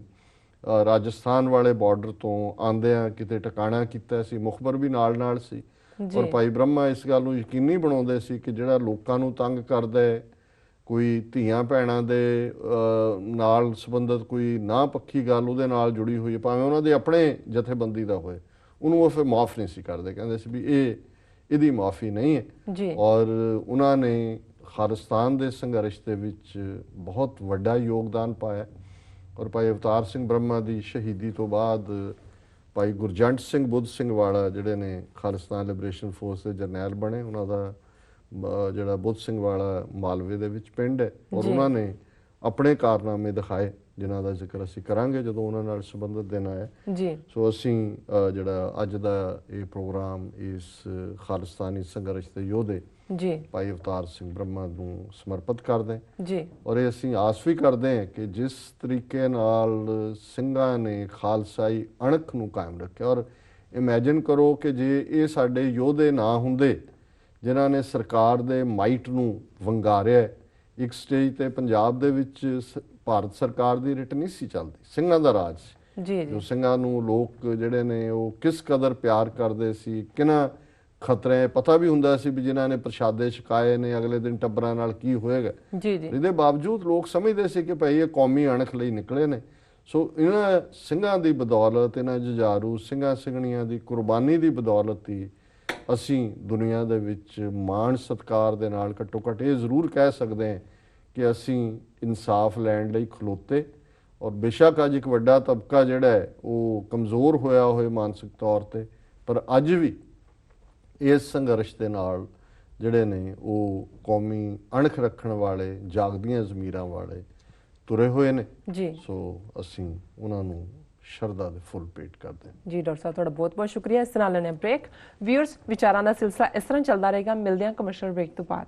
ਰਾਜਸਥਾਨ ਵਾਲੇ ਬਾਰਡਰ ਤੋਂ ਆਉਂਦਿਆਂ ਕਿਤੇ ਟਿਕਾਣਾ ਕੀਤਾ ਸੀ। ਮੁਖਬਰ ਵੀ ਨਾਲ ਸੀ ਔਰ ਭਾਈ ਬ੍ਰਹਮਾ ਇਸ ਗੱਲ ਨੂੰ ਯਕੀਨੀ ਬਣਾਉਂਦੇ ਸੀ ਕਿ ਜਿਹੜਾ ਲੋਕਾਂ ਨੂੰ ਤੰਗ ਕਰਦਾ ਹੈ, ਕੋਈ ਧੀਆਂ ਭੈਣਾਂ ਦੇ ਨਾਲ ਸੰਬੰਧਿਤ ਕੋਈ ਨਾ ਪੱਖੀ ਗੱਲ ਉਹਦੇ ਨਾਲ ਜੁੜੀ ਹੋਈ ਹੈ, ਭਾਵੇਂ ਉਹਨਾਂ ਦੇ ਆਪਣੇ ਜਥੇਬੰਦੀ ਦਾ ਹੋਏ, ਉਹਨੂੰ ਉਹ ਫਿਰ ਮਾਫ ਨਹੀਂ ਸੀ ਕਰਦੇ। ਕਹਿੰਦੇ ਸੀ ਵੀ ਇਹਦੀ ਮਾਫੀ ਨਹੀਂ ਹੈ। ਔਰ ਉਹਨਾਂ ਨੇ ਖਾਲਿਸਤਾਨ ਦੇ ਸੰਘਰਸ਼ ਦੇ ਵਿੱਚ ਬਹੁਤ ਵੱਡਾ ਯੋਗਦਾਨ ਪਾਇਆ। ਔਰ ਭਾਈ ਅਵਤਾਰ ਸਿੰਘ ਬ੍ਰਹਮਾ ਦੀ ਸ਼ਹੀਦੀ ਤੋਂ ਬਾਅਦ ਭਾਈ ਗੁਰਜੰਟ ਸਿੰਘ ਬੁੱਧ ਸਿੰਘ ਵਾਲਾ ਜਿਹੜੇ ਨੇ ਖਾਲਿਸਤਾਨ ਲਿਬਰੇਸ਼ਨ ਫੋਰਸ ਦੇ ਜਰਨੈਲ ਬਣੇ। ਉਹਨਾਂ ਦਾ ਜਿਹੜਾ ਬੁੱਧ ਸਿੰਘ ਵਾਲਾ ਮਾਲਵੇ ਦੇ ਵਿੱਚ ਪਿੰਡ ਹੈ, ਔਰ ਉਹਨਾਂ ਨੇ ਆਪਣੇ ਕਾਰਨਾਮੇ ਦਿਖਾਏ ਜਿਨ੍ਹਾਂ ਦਾ ਜ਼ਿਕਰ ਅਸੀਂ ਕਰਾਂਗੇ ਜਦੋਂ ਉਹਨਾਂ ਨਾਲ ਸੰਬੰਧਿਤ ਦਿਨ ਆਇਆ ਜੀ। ਸੋ ਅਸੀਂ ਜਿਹੜਾ ਅੱਜ ਦਾ ਇਹ ਪ੍ਰੋਗਰਾਮ ਇਸ ਖਾਲਿਸਤਾਨੀ ਸੰਘਰਸ਼ ਦੇ ਯੋਧੇ ਭਾਈ ਅਵਤਾਰ ਸਿੰਘ ਬ੍ਰਹਮਾ ਨੂੰ ਸਮਰਪਿਤ ਕਰਦੇ ਜੀ। ਔਰ ਇਹ ਅਸੀਂ ਆਸ ਵੀ ਕਰਦੇ ਹਾਂ ਕਿ ਜਿਸ ਤਰੀਕੇ ਨਾਲ ਸਿੰਘਾਂ ਨੇ ਖਾਲਸਾਈ ਅਣਖ ਨੂੰ ਕਾਇਮ ਰੱਖਿਆ, ਔਰ ਇਮੈਜਿਨ ਕਰੋ ਕਿ ਜੇ ਇਹ ਸਾਡੇ ਯੋਧੇ ਨਾ ਹੁੰਦੇ ਜਿਨ੍ਹਾਂ ਨੇ ਸਰਕਾਰ ਦੇ ਮਾਈਟ ਨੂੰ ਵੰਗਾਰਿਆ, ਇੱਕ ਸਟੇਜ ਤੇ ਪੰਜਾਬ ਦੇ ਵਿੱਚ ਭਾਰਤ ਸਰਕਾਰ ਦੀ ਰਿਟ ਨਹੀਂ ਸੀ ਚੱਲਦੀ, ਸਿੰਘਾਂ ਦਾ ਰਾਜ ਸੀ। ਜੋ ਸਿੰਘਾਂ ਨੂੰ ਲੋਕ ਜਿਹੜੇ ਨੇ ਉਹ ਕਿਸ ਕਦਰ ਪਿਆਰ ਕਰਦੇ ਸੀ, ਕਿੰਨਾ ਖਤਰੇ ਪਤਾ ਵੀ ਹੁੰਦਾ ਸੀ ਵੀ ਜਿਨ੍ਹਾਂ ਨੇ ਪ੍ਰਸ਼ਾਦੇ ਛਕਾਏ ਨੇ ਅਗਲੇ ਦਿਨ ਟੱਬਰਾਂ ਨਾਲ ਕੀ ਹੋਏਗਾ। ਇਹਦੇ ਬਾਵਜੂਦ ਲੋਕ ਸਮਝਦੇ ਸੀ ਕਿ ਭਾਈ ਇਹ ਕੌਮੀ ਅਣਖ ਲਈ ਨਿਕਲੇ ਨੇ। ਸੋ ਇਹਨਾਂ ਸਿੰਘਾਂ ਦੀ ਬਦੌਲਤ, ਇਹਨਾਂ ਜੁਝਾਰੂ ਸਿੰਘਾਂ ਸਿੰਘਣੀਆਂ ਦੀ ਕੁਰਬਾਨੀ ਦੀ ਬਦੌਲਤ ਹੀ ਅਸੀਂ ਦੁਨੀਆ ਦੇ ਵਿੱਚ ਮਾਣ ਸਤਿਕਾਰ ਦੇ ਨਾਲ ਘੱਟੋ ਘੱਟ ਇਹ ਜ਼ਰੂਰ ਕਹਿ ਸਕਦੇ ਹਾਂ ਕਿ ਅਸੀਂ ਇਨਸਾਫ ਲੈਣ ਲਈ ਖਲੋਤੇ। ਔਰ ਬੇਸ਼ੱਕ ਅੱਜ ਇੱਕ ਵੱਡਾ ਤਬਕਾ ਜਿਹੜਾ ਹੈ ਉਹ ਕਮਜ਼ੋਰ ਹੋਇਆ ਹੋਏ ਮਾਨਸਿਕ ਤੌਰ ਤੇ, ਪਰ ਅੱਜ ਵੀ ਇਸ ਸੰਘਰਸ਼ ਦੇ ਨਾਲ ਜਿਹੜੇ ਨੇ ਉਹ ਕੌਮੀ ਅਣਖ ਰੱਖਣ ਵਾਲੇ, ਜਾਗਦੀਆਂ ਜ਼ਮੀਰਾਂ ਵਾਲੇ ਤੁਰੇ ਹੋਏ ਨੇ ਜੀ। ਸੋ ਅਸੀਂ ਉਹਨਾਂ ਨੂੰ ਸ਼ਰਧਾ ਦੇ ਫੁੱਲ ਭੇਟ ਕਰਦੇ ਹਾਂ ਜੀ। ਡਾਕਟਰ ਸਾਹਿਬ ਤੁਹਾਡਾ ਬਹੁਤ ਬਹੁਤ ਸ਼ੁਕਰੀਆ। ਇਸ ਨਾਲ ਲੈਣੇ ਬ੍ਰੇਕ। ਵਿਊਅਰਸ, ਵਿਚਾਰਾਂ ਦਾ ਸਿਲਸਿਲਾ ਇਸ ਤਰ੍ਹਾਂ ਚੱਲਦਾ ਰਹੇਗਾ। ਮਿਲਦੇ ਹਾਂ ਕਮਰਸ਼ੀਅਲ ਬ੍ਰੇਕ ਤੋਂ ਬਾਅਦ।